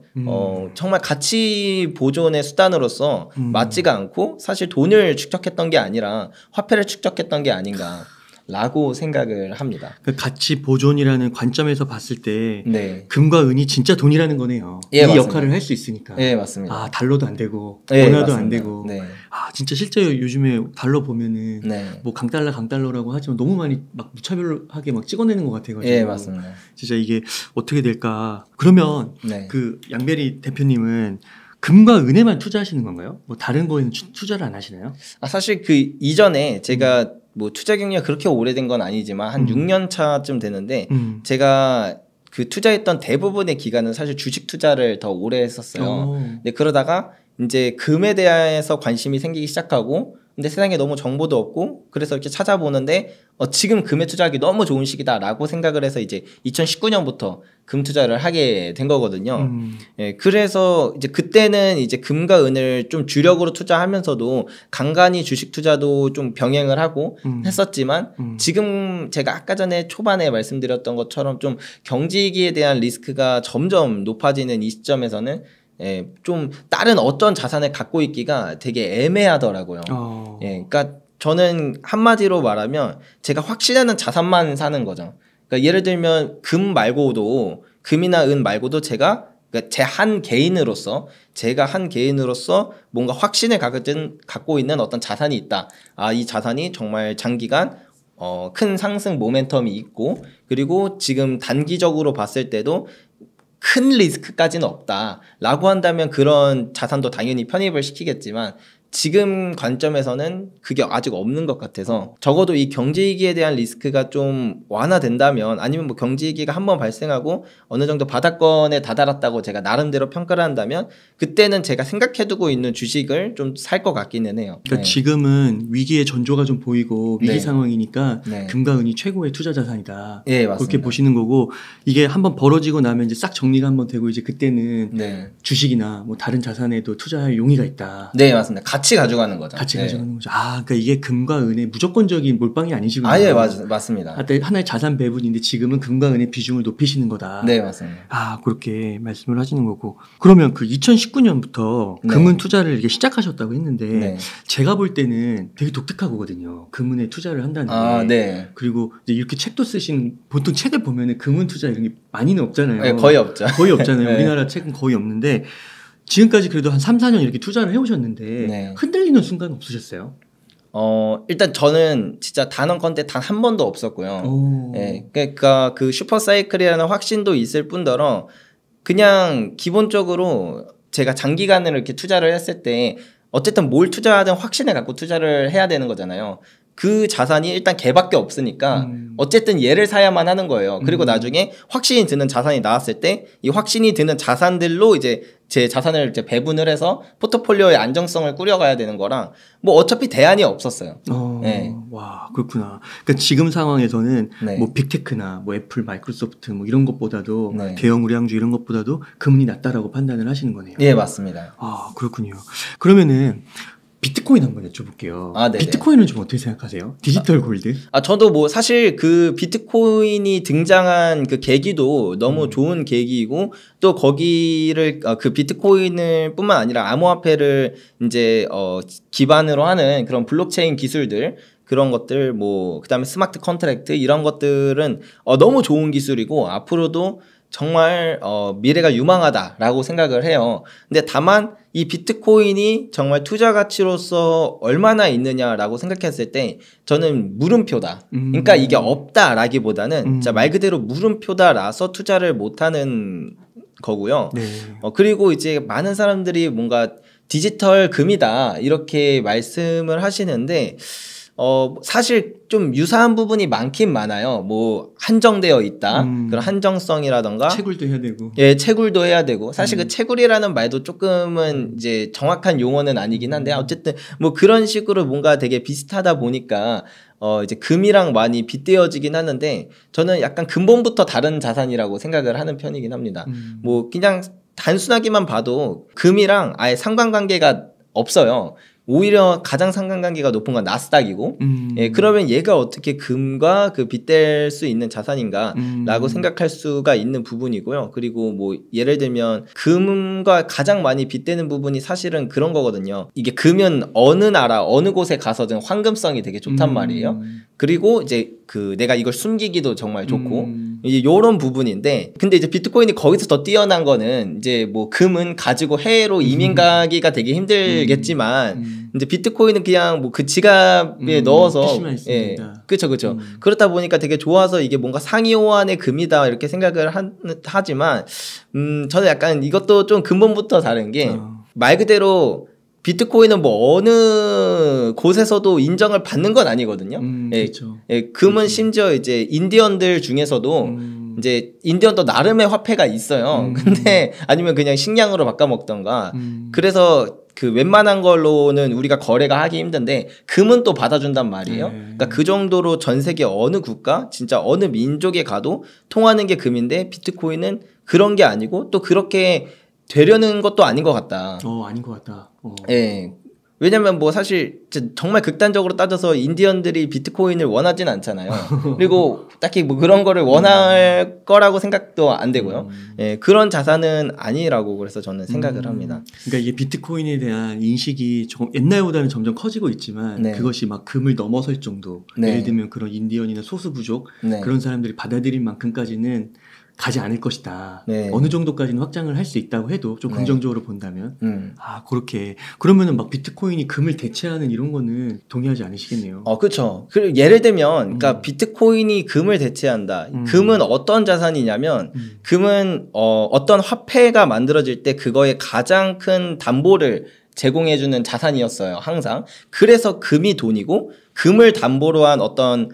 정말 가치 보존의 수단으로서 맞지가 않고 사실 돈을 축적했던 게 아니라 화폐를 축적했던 게 아닌가 라고 생각을 합니다. 그 가치 보존이라는 관점에서 봤을 때 네. 금과 은이 진짜 돈이라는 거네요. 예, 이 맞습니다. 역할을 할 수 있으니까. 네, 맞습니다. 아, 달러도 안 되고 네, 원화도 맞습니다. 안 되고. 네. 아, 진짜 실제 요즘에 달러 보면은 네. 뭐 강달러라고 하지만 너무 많이 막 무차별하게 막 찍어내는 것 같아가지고. 예, 맞습니다. 진짜 이게 어떻게 될까? 그러면 네. 그 양배리 대표님은 금과 은에만 투자하시는 건가요? 뭐 다른 거에는 투자를 안 하시나요? 아, 사실 그 이전에 제가 뭐 투자 경력이 그렇게 오래된 건 아니지만 한 6년 차쯤 되는데 제가 그 투자했던 대부분의 기간은 사실 주식 투자를 더 오래 했었어요. 근데 그러다가 이제 금에 대해서 관심이 생기기 시작하고 근데 세상에 너무 정보도 없고 그래서 이렇게 찾아보는데 지금 금에 투자하기 너무 좋은 시기다라고 생각을 해서 이제 2019년부터 금 투자를 하게 된 거거든요. 예, 그래서 이제 그때는 이제 금과 은을 좀 주력으로 투자하면서도 간간히 주식 투자도 좀 병행을 하고 했었지만 지금 제가 아까 전에 초반에 말씀드렸던 것처럼 좀 경제위기에 대한 리스크가 점점 높아지는 이 시점에서는 예, 좀 다른 어떤 자산을 갖고 있기가 되게 애매하더라고요. 예, 그러니까 저는 한마디로 말하면 제가 확신하는 자산만 사는 거죠. 그러니까 예를 들면 금 말고도 금이나 은 말고도 제가 그러니까 제가 한 개인으로서 뭔가 확신을 갖고 있는 어떤 자산이 있다. 아, 이 자산이 정말 장기간 큰 상승 모멘텀이 있고 그리고 지금 단기적으로 봤을 때도 큰 리스크까지는 없다라고 한다면 그런 자산도 당연히 편입을 시키겠지만 지금 관점에서는 그게 아직 없는 것 같아서 적어도 이 경제위기에 대한 리스크가 좀 완화된다면 아니면 뭐 경제위기가 한번 발생하고 어느 정도 바닥권에 다다랐다고 제가 나름대로 평가를 한다면 그때는 제가 생각해두고 있는 주식을 좀 살 것 같기는 해요. 그러니까 네. 지금은 위기의 전조가 좀 보이고 위기 네. 상황이니까 네. 금과 은이 최고의 투자 자산이다. 네, 맞습니다. 그렇게 보시는 거고 이게 한번 벌어지고 나면 이제 싹 정리가 한번 되고 이제 그때는 네. 주식이나 뭐 다른 자산에도 투자할 용의가 있다. 네, 맞습니다. 같이 가져가는 거죠. 같이 네. 가져가는 거죠. 아, 그러니까 이게 금과 은의 무조건적인 몰빵이 아니시군요. 아, 예, 맞습니다. 하나의 자산 배분인데 지금은 금과 은의 비중을 높이시는 거다. 네, 맞습니다. 아, 그렇게 말씀을 하시는 거고. 그러면 그 2019년부터 네. 금은 투자를 이렇게 시작하셨다고 했는데 네. 제가 볼 때는 되게 독특하거든요. 금은에 투자를 한다는 게. 아, 네. 그리고 이제 이렇게 책도 쓰신 보통 책을 보면은 금은 투자 이런 게 많이는 없잖아요. 네, 거의 없죠. 거의 없잖아요. 네. 우리나라 책은 거의 없는데 지금까지 그래도 한 3, 4년 이렇게 투자를 해오셨는데 네. 흔들리는 순간 없으셨어요? 일단 저는 진짜 단언컨대 단 한 번도 없었고요. 예, 그러니까 그 슈퍼사이클이라는 확신도 있을 뿐더러 그냥 기본적으로 제가 장기간으로 이렇게 투자를 했을 때 어쨌든 뭘 투자하든 확신을 갖고 투자를 해야 되는 거잖아요. 그 자산이 일단 걔밖에 없으니까 어쨌든 얘를 사야만 하는 거예요. 그리고 나중에 확신이 드는 자산이 나왔을 때 이 확신이 드는 자산들로 이제 제 자산을 이제 배분을 해서 포트폴리오의 안정성을 꾸려가야 되는 거랑 뭐 어차피 대안이 없었어요. 네. 와, 그렇구나. 그러니까 지금 상황에서는 네. 뭐 빅테크나 뭐 애플, 마이크로소프트 뭐 이런 것보다도 네. 대형 우량주 이런 것보다도 금리 낮다라고 판단을 하시는 거네요. 예, 맞습니다. 아, 그렇군요. 그러면은 비트코인 한번 여쭤볼게요. 아, 네네. 비트코인은 좀 어떻게 생각하세요? 디지털 골드? 저도 뭐 사실 그 비트코인이 등장한 그 계기도 너무 좋은 계기이고 또 거기를 그 비트코인을 뿐만 아니라 암호화폐를 이제 기반으로 하는 그런 블록체인 기술들 그런 것들 뭐 그다음에 스마트 컨트랙트 이런 것들은 너무 좋은 기술이고 앞으로도 정말 미래가 유망하다라고 생각을 해요. 근데 다만 이 비트코인이 정말 투자 가치로서 얼마나 있느냐라고 생각했을 때 저는 물음표다. 그러니까 이게 없다라기보다는 진짜 말 그대로 물음표다라서 투자를 못하는 거고요. 네. 그리고 이제 많은 사람들이 뭔가 디지털 금이다 이렇게 말씀을 하시는데 사실 좀 유사한 부분이 많긴 많아요. 뭐 한정되어 있다. 그런 한정성이라던가 채굴도 해야 되고. 예, 채굴도 해야 되고. 사실 그 채굴이라는 말도 조금은 이제 정확한 용어는 아니긴 한데 어쨌든 뭐 그런 식으로 뭔가 되게 비슷하다 보니까 이제 금이랑 많이 빗대어지긴 하는데 저는 약간 근본부터 다른 자산이라고 생각을 하는 편이긴 합니다. 뭐 그냥 단순하게만 봐도 금이랑 아예 상관관계가 없어요. 오히려 가장 상관관계가 높은 건 나스닥이고 예, 그러면 얘가 어떻게 금과 그 빗댈 수 있는 자산인가라고 생각할 수가 있는 부분이고요. 그리고 뭐 예를 들면 금과 가장 많이 빗대는 부분이 사실은 그런 거거든요. 이게 금은 어느 나라 어느 곳에 가서든 황금성이 되게 좋단 말이에요. 그리고 이제 그 내가 이걸 숨기기도 정말 좋고 이제 요런 부분인데 근데 이제 비트코인이 거기서 더 뛰어난 거는 이제 뭐 금은 가지고 해외로 이민 가기가 되게 힘들겠지만 이제 비트코인은 그냥 뭐 그 지갑에 넣어서 예, 그렇죠. 그렇다 보니까 되게 좋아서 이게 뭔가 상위 호환의 금이다 이렇게 생각을 하지만 저는 약간 이것도 좀 근본부터 다른 게 말 그대로 비트코인은 뭐 어느 곳에서도 인정을 받는 건 아니거든요. 그렇죠. 예, 금은 그렇죠. 심지어 이제 인디언들 중에서도 이제 인디언도 나름의 화폐가 있어요. 근데 아니면 그냥 식량으로 바꿔 먹던가. 그래서 그 웬만한 걸로는 우리가 거래가 하기 힘든데 금은 또 받아준단 말이에요. 그러니까 그 정도로 전 세계 어느 국가, 진짜 어느 민족에 가도 통하는 게 금인데 비트코인은 그런 게 아니고 또 그렇게 되려는 것도 아닌 것 같다. 아닌 것 같다. 예. 왜냐면 뭐 사실 정말 극단적으로 따져서 인디언들이 비트코인을 원하진 않잖아요. 그리고 딱히 뭐 그런 거를 원할 거라고 생각도 안 되고요. 예, 그런 자산은 아니라고 그래서 저는 생각을 합니다. 그러니까 이게 비트코인에 대한 인식이 조금 옛날보다는 점점 커지고 있지만 네. 그것이 막 금을 넘어설 정도. 네. 예를 들면 그런 인디언이나 소수 부족 네. 그런 사람들이 받아들일 만큼까지는 가지 않을 것이다. 네. 어느 정도까지는 확장을 할 수 있다고 해도 좀 네. 긍정적으로 본다면 그렇게 그러면은 막 비트코인이 금을 대체하는 이런 거는 동의하지 않으시겠네요. 그렇죠. 그리고 예를 들면 그러니까 비트코인이 금을 대체한다. 금은 어떤 자산이냐면 금은 어떤 화폐가 만들어질 때 그거의 가장 큰 담보를 제공해주는 자산이었어요. 항상. 그래서 금이 돈이고 금을 담보로 한 어떤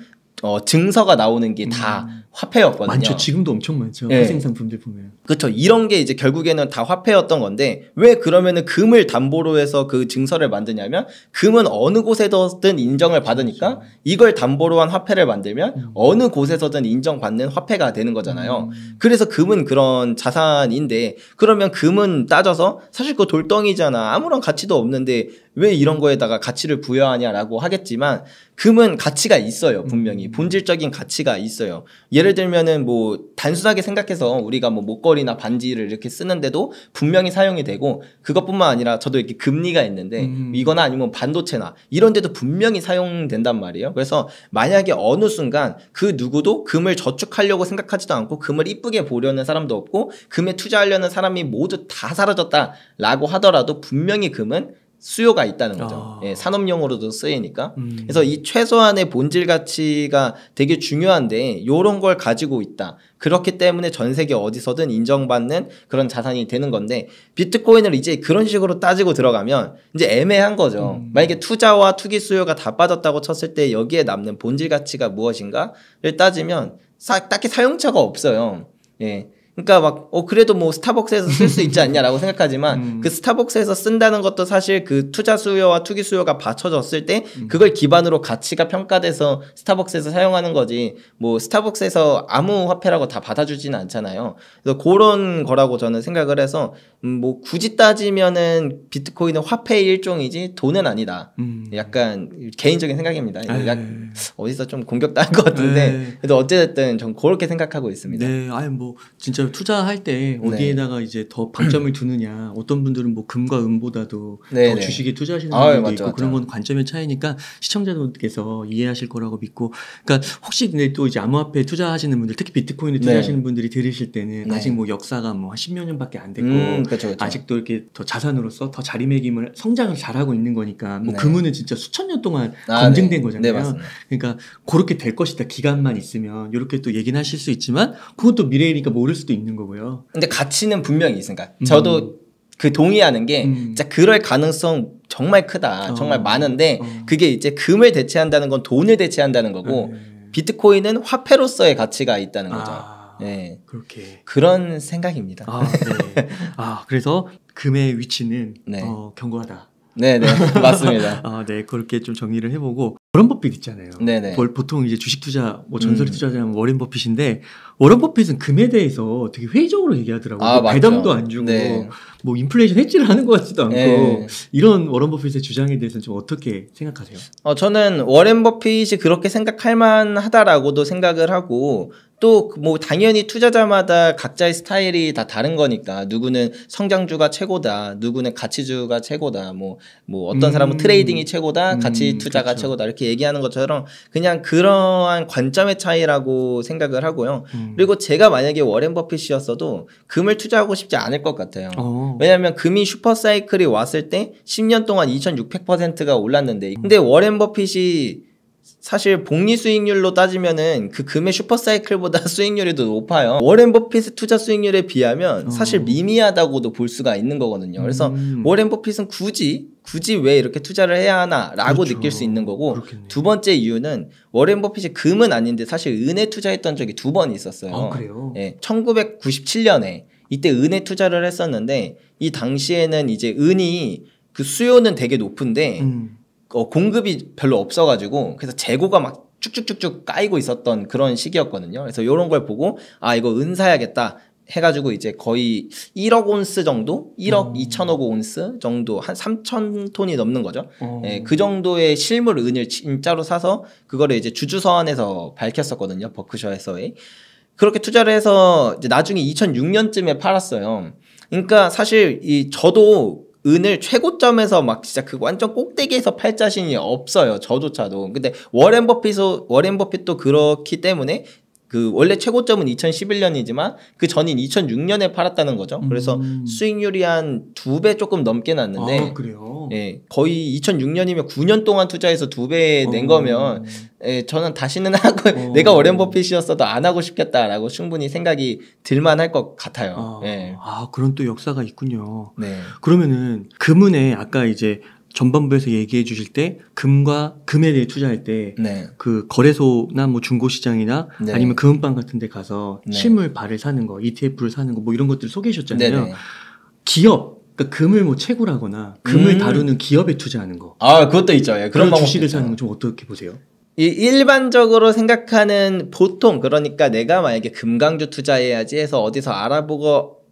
증서가 나오는 게 다 화폐였거든요. 많죠. 지금도 엄청 많죠. 네. 화생 상품들 보면. 그렇죠. 이런 게 이제 결국에는 다 화폐였던 건데 왜 그러면은 금을 담보로 해서 그 증서를 만드냐면 금은 어느 곳에서든 인정을 받으니까 그렇죠. 이걸 담보로 한 화폐를 만들면 어느 곳에서든 인정받는 화폐가 되는 거잖아요. 그래서 금은 그런 자산인데 그러면 금은 따져서 사실 그거 돌덩이잖아. 아무런 가치도 없는데 왜 이런 거에다가 가치를 부여하냐라고 하겠지만 금은 가치가 있어요. 분명히 본질적인 가치가 있어요. 예를 들면은 뭐 단순하게 생각해서 우리가 뭐 목걸이나 반지를 이렇게 쓰는데도 분명히 사용이 되고 그것뿐만 아니라 저도 이렇게 금리가 있는데 이거나 아니면 반도체나 이런 데도 분명히 사용된단 말이에요. 그래서 만약에 어느 순간 그 누구도 금을 저축하려고 생각하지도 않고 금을 이쁘게 보려는 사람도 없고 금에 투자하려는 사람이 모두 다 사라졌다라고 하더라도 분명히 금은 수요가 있다는 거죠. 예, 산업용으로도 쓰이니까. 그래서 이 최소한의 본질 가치가 되게 중요한데 요런 걸 가지고 있다. 그렇기 때문에 전 세계 어디서든 인정받는 그런 자산이 되는 건데 비트코인을 이제 그런 식으로 따지고 들어가면 이제 애매한 거죠. 만약에 투자와 투기 수요가 다 빠졌다고 쳤을 때 여기에 남는 본질 가치가 무엇인가를 따지면 딱히 사용처가 없어요. 예. 그러니까 막 그래도 뭐 스타벅스에서 쓸 수 있지 않냐라고 생각하지만 그 스타벅스에서 쓴다는 것도 사실 그 투자 수요와 투기 수요가 받쳐졌을 때 그걸 기반으로 가치가 평가돼서 스타벅스에서 사용하는 거지 뭐 스타벅스에서 아무 화폐라고 다 받아주지는 않잖아요. 그래서 그런 거라고 저는 생각을 해서 뭐 굳이 따지면은 비트코인은 화폐의 일종이지 돈은 아니다. 약간 개인적인 생각입니다. 어디서 좀 공격당한 것 같은데 그래도 어쨌든 전 그렇게 생각하고 있습니다. 네, 아니 뭐 진짜 그래서 투자할 때 어디에다가 이제 더 방점을 두느냐. 어떤 분들은 뭐 금과 은보다도 더 주식에 투자하시는 분들도 있고 그런 건 관점의 차이니까 시청자분께서 이해하실 거라고 믿고. 그러니까 혹시 근데 또 이제 암호화폐 투자하시는 분들, 특히 비트코인에 투자하시는 분들이 들으실 때는 아직 뭐 역사가 뭐 한 10여 년밖에 안 됐고 그쵸. 아직도 이렇게 더 자산으로서 더 자리매김을 성장을 잘하고 있는 거니까 뭐 금은 진짜 수천 년 동안 검증된 거잖아요. 그러니까 그렇게 될 것이다. 기간만 있으면 이렇게 또 얘기는 하실 수 있지만 그것도 미래이니까 모를 수도 있는 거고요. 근데 가치는 분명히 있으니까 저도 그 동의하는 게 진짜 그럴 가능성 정말 크다. 정말 많은데 그게 이제 금을 대체한다는 건 돈을 대체한다는 거고 비트코인은 화폐로서의 가치가 있다는 거죠. 네. 그렇게 그런 생각입니다. 네. 그래서 금의 위치는 견고하다. 네네 맞습니다. 네 그렇게 좀 정리를 해보고 워런 버핏 있잖아요. 네네. 보통 이제 주식 투자 뭐 전설의 투자자는 워런 버핏인데 워런 버핏은 금에 대해서 되게 회의적으로 얘기하더라고요. 뭐 배당도 안 주고 뭐 인플레이션 해지를 하는 것 같지도 않고 이런 워런 버핏의 주장에 대해서는 좀 어떻게 생각하세요? 저는 워런 버핏이 그렇게 생각할 만하다라고도 생각을 하고 또 뭐 당연히 투자자마다 각자의 스타일이 다 다른 거니까 누구는 성장주가 최고다, 누구는 가치주가 최고다, 뭐 어떤 사람은 트레이딩이 최고다, 가치 투자가 최고다 이렇게 얘기하는 것처럼 그냥 그러한 관점의 차이라고 생각을 하고요. 그리고 제가 만약에 워런 버핏이었어도 금을 투자하고 싶지 않을 것 같아요. 왜냐하면 금이 슈퍼사이클이 왔을 때 10년 동안 2600%가 올랐는데 근데 워런 버핏이 사실 복리 수익률로 따지면은 그 금의 슈퍼사이클보다 수익률이 더 높아요. 워런 버핏의 투자 수익률에 비하면 사실 미미하다고도 볼 수가 있는 거거든요. 그래서 워런 버핏은 굳이 왜 이렇게 투자를 해야 하나라고 느낄 수 있는 거고 그렇겠네요. 두 번째 이유는 워런 버핏이 금은 아닌데 사실 은에 투자했던 적이 2번 있었어요. 그래요? 1997년에 이때 은에 투자를 했었는데 이 당시에는 이제 은이 그 수요는 되게 높은데 공급이 별로 없어가지고 그래서 재고가 막 쭉쭉쭉쭉 까이고 있었던 그런 시기였거든요. 그래서 이런 걸 보고 이거 은 사야겠다 해가지고 이제 거의 1억 온스 정도? 1억 2천억 온스 정도 한 3,000톤이 넘는 거죠. 그 정도의 실물 은을 진짜로 사서 그거를 이제 주주서원에서 밝혔었거든요. 버크셔에서의. 그렇게 투자를 해서 이제 나중에 2006년쯤에 팔았어요. 그러니까 사실 저도 은을 최고점에서 막 진짜 그 완전 꼭대기에서 팔 자신이 없어요. 저조차도. 근데 워런 버핏도 그렇기 때문에 그 원래 최고점은 2011년이지만 그 전인 2006년에 팔았다는 거죠. 그래서 수익률이 한 2배 조금 넘게 났는데 그래요? 거의 2006년이면 9년 동안 투자해서 2배 낸 거면 저는 다시는 하고 내가 워런 버핏이었어도 안 하고 싶겠다라고 충분히 생각이 들만할 것 같아요. 그런 또 역사가 있군요. 네. 그러면은 금은에 아까 이제 전반부에서 얘기해 주실 때 금과 금에 대해 투자할 때 그 거래소나 뭐 중고시장이나 아니면 금은방 같은 데 가서 실물 발을 사는 거, ETF를 사는 거 뭐 이런 것들을 소개해 주셨잖아요. 기업, 그러니까 금을 뭐 채굴하거나 금을 다루는 기업에 투자하는 거. 그것도 있죠. 그런 주식을 사는 건 좀 어떻게 보세요? 일반적으로 생각하는 보통 그러니까 내가 만약에 금강주 투자해야지 해서 어디서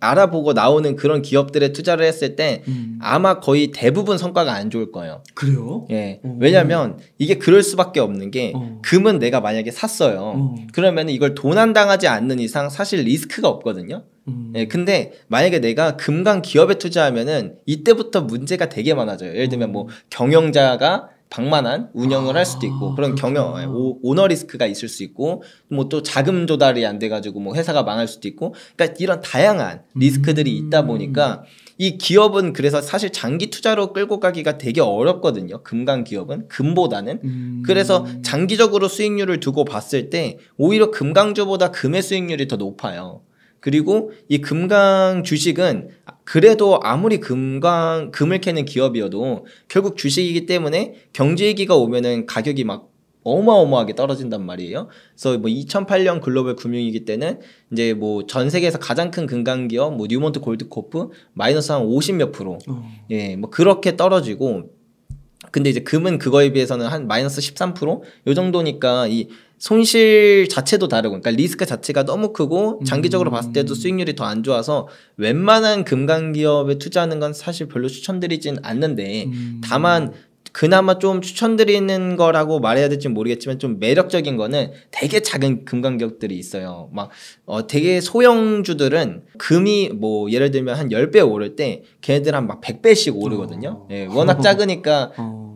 알아보고 나오는 그런 기업들에 투자를 했을 때 아마 거의 대부분 성과가 안 좋을 거예요. 그래요? 왜냐면 이게 그럴 수밖에 없는 게 금은 내가 만약에 샀어요. 그러면 이걸 도난당하지 않는 이상 사실 리스크가 없거든요. 근데 만약에 내가 금강 기업에 투자하면은 이때부터 문제가 되게 많아져요. 예를 들면 뭐 경영자가 방만한 운영을 할 수도 있고 그런 오너 리스크가 있을 수 있고 뭐 또 자금 조달이 안 돼가지고 뭐 회사가 망할 수도 있고 그러니까 이런 다양한 리스크들이 있다 보니까 이 기업은 그래서 사실 장기 투자로 끌고 가기가 되게 어렵거든요. 금강 기업은 금보다는 그래서 장기적으로 수익률을 두고 봤을 때 오히려 금강주보다 금의 수익률이 더 높아요. 그리고 이 금강 주식은 그래도 아무리 금을 캐는 기업이어도 결국 주식이기 때문에 경제위기가 오면은 가격이 막 어마어마하게 떨어진단 말이에요. 그래서 뭐 2008년 글로벌 금융위기 때는 이제 뭐 전 세계에서 가장 큰 금강 기업 뭐 뉴몬트 골드코프 마이너스 한 50몇 %. 뭐 그렇게 떨어지고 근데 이제 금은 그거에 비해서는 한 마이너스 13%? 요 정도니까 이 손실 자체도 다르고 그러니까 리스크 자체가 너무 크고 장기적으로 봤을 때도 수익률이 더 안 좋아서 웬만한 금강 기업에 투자하는 건 사실 별로 추천드리진 않는데 다만 그나마 좀 추천드리는 거라고 말해야 될지 모르겠지만 좀 매력적인 거는 되게 작은 금강격들이 있어요. 막 되게 소형주들은 금이 뭐 예를 들면 한 10배 오를 때 걔네들 한 막 100배씩 오르거든요. 예, 워낙 작으니까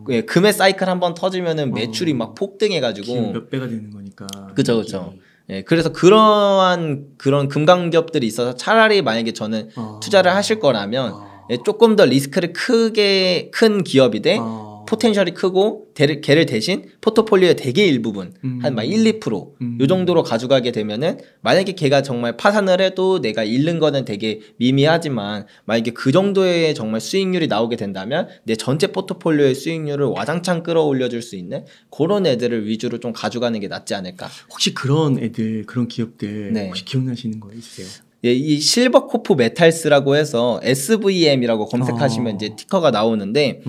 예, 금의 사이클 한번 터지면은 매출이 막 폭등해가지고 몇 배가 되는 거니까. 그죠, 그죠. 예, 그래서 그런 금강기업들이 있어서 차라리 만약에 저는 투자를 하실 거라면 예, 조금 더 리스크를 큰 기업이 돼 포텐셜이 크고 걔를 대신 포트폴리오의 되게 일부분 한 막 1, 2% 요 정도로 가져가게 되면은 만약에 걔가 정말 파산을 해도 내가 잃는 거는 되게 미미하지만 만약에 그 정도의 정말 수익률이 나오게 된다면 내 전체 포트폴리오의 수익률을 와장창 끌어올려 줄 수 있는 그런 애들을 위주로 좀 가져가는 게 낫지 않을까. 혹시 그런 애들 그런 기업들 네. 혹시 기억나시는 거 있으세요? 예, 이 실버코프 메탈스라고 해서 SVM이라고 검색하시면 이제 티커가 나오는데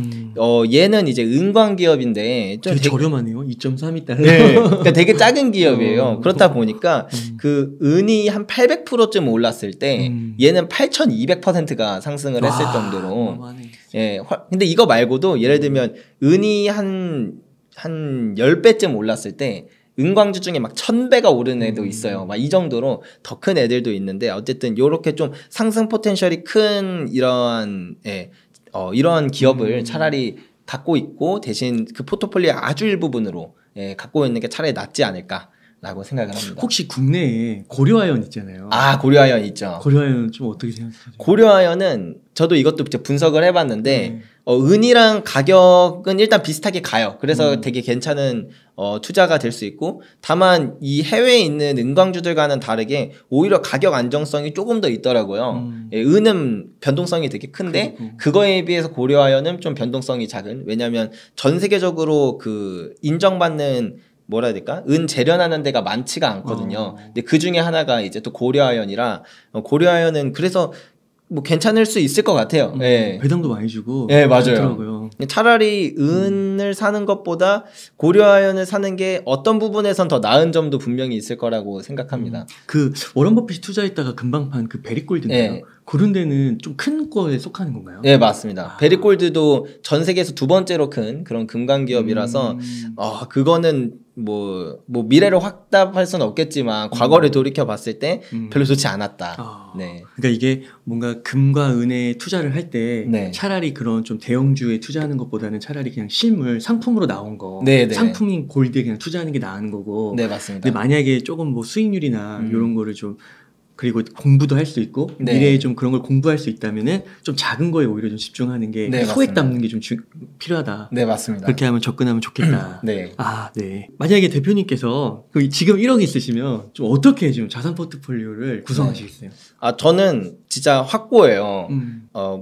얘는 이제 은광 기업인데 좀 되게 저렴하네요. 2.32달러. 네, 그러니까 되게 작은 기업이에요. 그렇다 보니까 그 은이 한 800%쯤 올랐을 때 얘는 8,200%가 상승을 했을 정도로. 예, 근데 이거 말고도 예를 들면 은이 한 10배쯤 올랐을 때 은광주 중에 막 1000배가 오른 애도 있어요. 막 이 정도로 더 큰 애들도 있는데 어쨌든 요렇게 좀 상승 포텐셜이 큰 이러한 이러한 기업을 차라리 갖고 있고 대신 그 포트폴리오 아주 일부분으로 갖고 있는 게 차라리 낫지 않을까라고 생각을 합니다. 혹시 국내에 고려아연 있잖아요. 아, 고려아연 있죠. 고려아연 좀 어떻게 생각하세요? 고려아연은 저도 이것도 분석을 해봤는데 은이랑 가격은 일단 비슷하게 가요. 그래서 되게 괜찮은 투자가 될 수 있고 다만 이 해외에 있는 은광주들과는 다르게 오히려 가격 안정성이 조금 더 있더라고요. 예, 은은 변동성이 되게 큰데 그거에 비해서 고려아연은 좀 변동성이 작은. 왜냐하면 전 세계적으로 그 인정받는 뭐라 해야 될까? 은 재련하는 데가 많지가 않거든요. 근데 그 중에 하나가 이제 또 고려아연이라 고려아연은 그래서 뭐 괜찮을 수 있을 것 같아요. 예. 배당도 많이 주고. 예, 맞아요. 좋더라고요. 차라리 은을 사는 것보다 고려아연을 사는 게 어떤 부분에선 더 나은 점도 분명히 있을 거라고 생각합니다. 그 워런 버핏이 투자했다가 금방 판 그 베리골드인가요? 예. 그런 데는 좀 큰 거에 속하는 건가요? 네, 맞습니다. 베리골드도 전 세계에서 2번째로 큰 그런 금강 기업이라서 그거는 뭐 미래를 확답할 수는 없겠지만 과거를 돌이켜 봤을 때 별로 좋지 않았다. 네. 그러니까 이게 뭔가 금과 은에 투자를 할 때 네. 차라리 그런 좀 대형주에 투자하는 것보다는 차라리 그냥 실물 상품으로 나온 거, 네, 네. 상품인 골드에 그냥 투자하는 게 나은 거고. 네, 맞습니다. 근데 만약에 조금 뭐 수익률이나 이런 거를 좀 그리고 공부도 할 수 있고 네. 미래에 좀 그런 걸 공부할 수 있다면은 좀 작은 거에 오히려 좀 집중하는 게 네, 소액 맞습니다. 담는 게 좀 필요하다. 네, 맞습니다. 그렇게 하면 접근하면 좋겠다. 네. 아, 네. 만약에 대표님께서 지금 1억 있으시면 좀 어떻게 좀 자산 포트폴리오를 구성하시겠어요? 아, 저는 진짜 확고해요.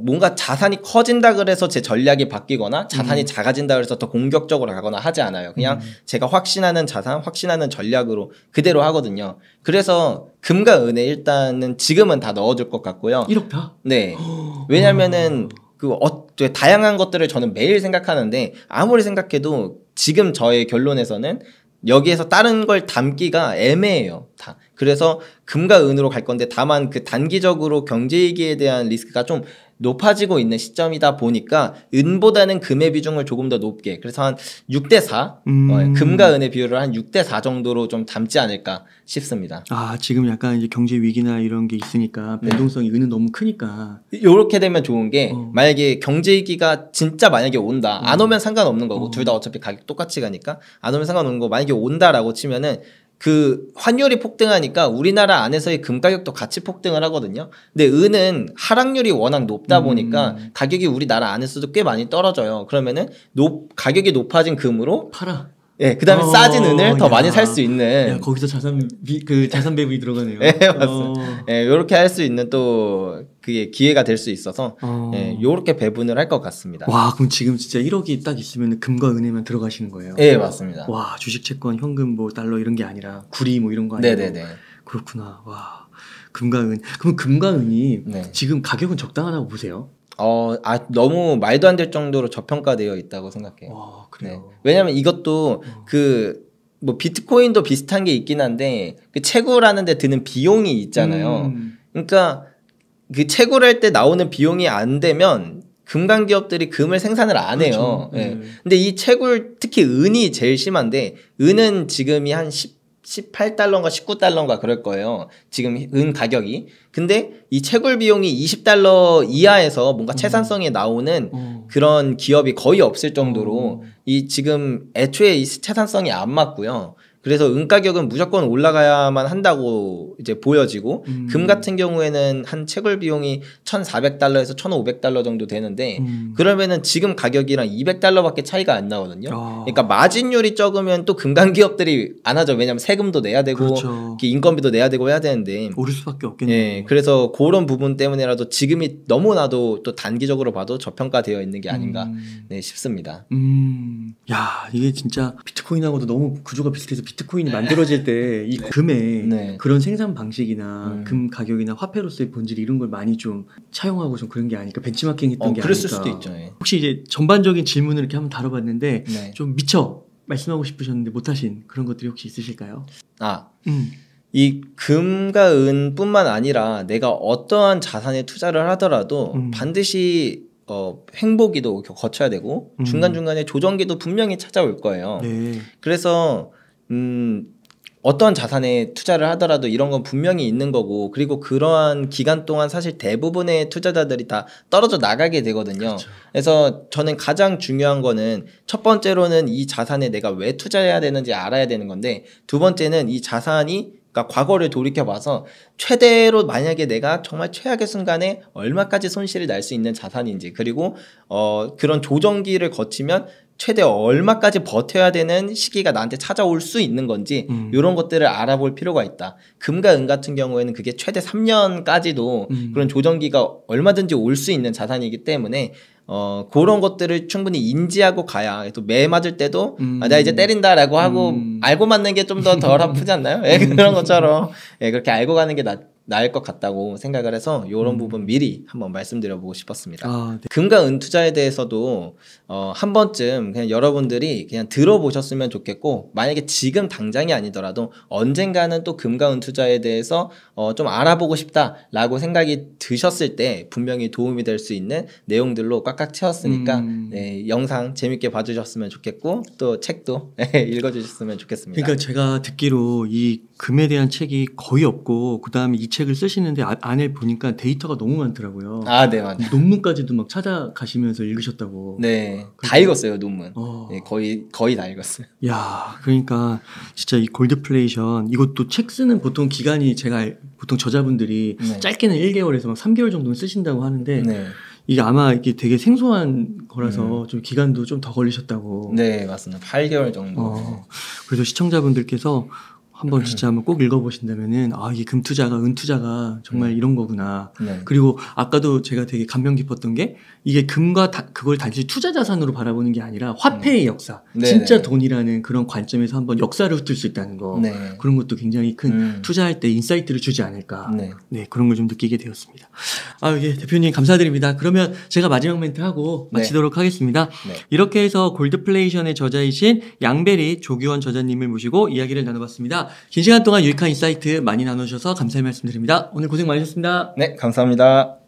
뭔가 자산이 커진다 그래서 제 전략이 바뀌거나 자산이 작아진다 그래서 더 공격적으로 가거나 하지 않아요. 그냥 제가 확신하는 자산, 확신하는 전략으로 그대로 하거든요. 그래서 금과 은에 일단은 지금은 다 넣어줄 것 같고요. 1억 다? 네. 왜냐면은 다양한 것들을 저는 매일 생각하는데 아무리 생각해도 지금 저의 결론에서는 여기에서 다른 걸 담기가 애매해요. 다. 그래서 금과 은으로 갈 건데 다만 그 단기적으로 경제위기에 대한 리스크가 좀 높아지고 있는 시점이다 보니까 은보다는 금의 비중을 조금 더 높게 그래서 한 6대4 금과 은의 비율을 한 6대4 정도로 좀 담지 않을까 싶습니다. 아, 지금 약간 이제 경제 위기나 이런 게 있으니까 변동성이 은은 너무 크니까 요렇게 되면 좋은 게 만약에 경제위기가 진짜 만약에 온다 안 오면 상관없는 거고 둘 다 어차피 가격 똑같이 가니까 안 오면 상관없는 거 만약에 온다라고 치면은 그 환율이 폭등하니까 우리나라 안에서의 금 가격도 같이 폭등을 하거든요. 근데 은은 하락률이 워낙 높다 보니까 가격이 우리나라 안에서도 꽤 많이 떨어져요. 그러면은 가격이 높아진 금으로 팔아. 예, 그다음에 싸진 은을 더 많이 살 수 있는. 야, 거기서 자산 배분이 들어가네요. 예, 맞습니다. 예, 요렇게 할 수 있는 또 그게 기회가 될 수 있어서 예, 요렇게 배분을 할 것 같습니다. 와, 그럼 지금 진짜 1억이 딱 있으면 금과 은에만 들어가시는 거예요? 예, 맞습니다. 와, 주식, 채권, 현금, 뭐 달러 이런 게 아니라 구리 뭐 이런 거 아니에요? 네네네. 그렇구나. 와, 금과 은. 그럼 금과 은이 네. 지금 가격은 적당하다고 보세요? 너무 말도 안 될 정도로 저평가되어 있다고 생각해요. 와, 그래요. 네. 왜냐면 이것도 뭐 비트코인도 비슷한 게 있긴 한데 그 채굴하는 데 드는 비용이 있잖아요. 그러니까 그 채굴할 때 나오는 비용이 안 되면 금강 기업들이 금을 생산을 안 해요. 그렇죠. 네. 근데 이 채굴 특히 은이 제일 심한데 은은 지금이 한 18달러인가 19달러인가 그럴 거예요. 지금 은 가격이. 근데 이 채굴 비용이 20달러 이하에서 뭔가 채산성이 나오는 그런 기업이 거의 없을 정도로 이 지금 애초에 이 채산성이 안 맞고요. 그래서 은 가격은 무조건 올라가야만 한다고 이제 보여지고 금 같은 경우에는 한 채굴 비용이 1,400달러에서 1,500달러 정도 되는데 그러면은 지금 가격이랑 200달러밖에 차이가 안 나거든요. 그러니까 마진율이 적으면 또 금강 기업들이 안 하죠. 왜냐면 세금도 내야 되고 그렇죠. 인건비도 내야 되고 해야 되는데 오를 수밖에 없겠네요. 네, 그래서 그런 부분 때문에라도 지금이 너무나도 또 단기적으로 봐도 저평가되어 있는 게 아닌가 네, 싶습니다. 야, 이게 진짜 비트코인하고도 너무 구조가 비슷해서 비트코인이 만들어질 때 이 금의 그런 생산 방식이나 금 가격이나 화폐로서의 본질 이런 걸 많이 좀 차용하고 좀 그런 게 아닐까, 벤치마킹 했던 게 아닐까. 그랬을 수도 있죠. 예. 혹시 이제 전반적인 질문을 이렇게 한번 다뤄봤는데 좀 미처 말씀하고 싶으셨는데 못하신 그런 것들이 혹시 있으실까요? 이 금과 은뿐만 아니라 내가 어떠한 자산에 투자를 하더라도 반드시 횡보기도 거쳐야 되고 중간중간에 조정기도 분명히 찾아올 거예요. 네. 그래서 어떤 자산에 투자를 하더라도 이런 건 분명히 있는 거고, 그리고 그러한 기간 동안 사실 대부분의 투자자들이 다 떨어져 나가게 되거든요. 그렇죠. 그래서 저는 가장 중요한 거는 첫 번째로는 이 자산에 내가 왜 투자해야 되는지 알아야 되는 건데, 두 번째는 이 자산이 그러니까 과거를 돌이켜봐서 최대로 만약에 내가 정말 최악의 순간에 얼마까지 손실을 날 수 있는 자산인지, 그리고 그런 조정기를 거치면 최대 얼마까지 버텨야 되는 시기가 나한테 찾아올 수 있는 건지 이런 것들을 알아볼 필요가 있다. 금과 은 같은 경우에는 그게 최대 3년까지도 그런 조정기가 얼마든지 올 수 있는 자산이기 때문에 그런 것들을 충분히 인지하고 가야 또 매 맞을 때도 나 이제 때린다라고 하고 알고 맞는 게 좀 더 덜 아프지 않나요? 예, 그런 것처럼 예, 그렇게 알고 가는 게 나을 것 같다고 생각을 해서 이런 부분 미리 한번 말씀드려보고 싶었습니다. 네. 금과 은 투자에 대해서도 한 번쯤 그냥 여러분들이 그냥 들어보셨으면 좋겠고, 만약에 지금 당장이 아니더라도 언젠가는 또 금과 은 투자에 대해서 좀 알아보고 싶다라고 생각이 드셨을 때 분명히 도움이 될 수 있는 내용들로 꽉꽉 채웠으니까 네, 영상 재밌게 봐주셨으면 좋겠고 또 책도 읽어주셨으면 좋겠습니다. 그러니까 제가 듣기로 이 금에 대한 책이 거의 없고, 그 다음에 이 책을 쓰시는데 안에 보니까 데이터가 너무 많더라고요. 네, 맞아요. 논문까지도 막 찾아가시면서 읽으셨다고. 네, 다 읽었어요, 논문. 네, 거의 다 읽었어요. 야, 그러니까 진짜 이 골드플레이션, 이것도 책 쓰는 보통 기간이, 제가 보통 저자분들이 짧게는 1개월에서 막 3개월 정도는 쓰신다고 하는데 이게 아마 이게 되게 생소한 거라서 좀 기간도 좀 더 걸리셨다고. 네, 맞습니다. 8개월 정도. 그래서 시청자분들께서 한번 진짜 한번 꼭 읽어보신다면은, 이게 금투자가, 은투자가 정말 이런 거구나. 그리고 아까도 제가 되게 감명 깊었던 게, 이게 금과 그걸 단지 투자 자산으로 바라보는 게 아니라 화폐의 역사, 진짜 돈이라는 그런 관점에서 한번 역사를 훑을 수 있다는 거. 그런 것도 굉장히 큰 투자할 때 인사이트를 주지 않을까. 네, 그런 걸 좀 느끼게 되었습니다. 예, 대표님 감사드립니다. 그러면 제가 마지막 멘트 하고 마치도록 하겠습니다. 이렇게 해서 골드플레이션의 저자이신 양배리 조규원 저자님을 모시고 이야기를 나눠봤습니다. 긴 시간 동안 유익한 인사이트 많이 나눠주셔서 감사의 말씀드립니다. 오늘 고생 많으셨습니다. 네, 감사합니다.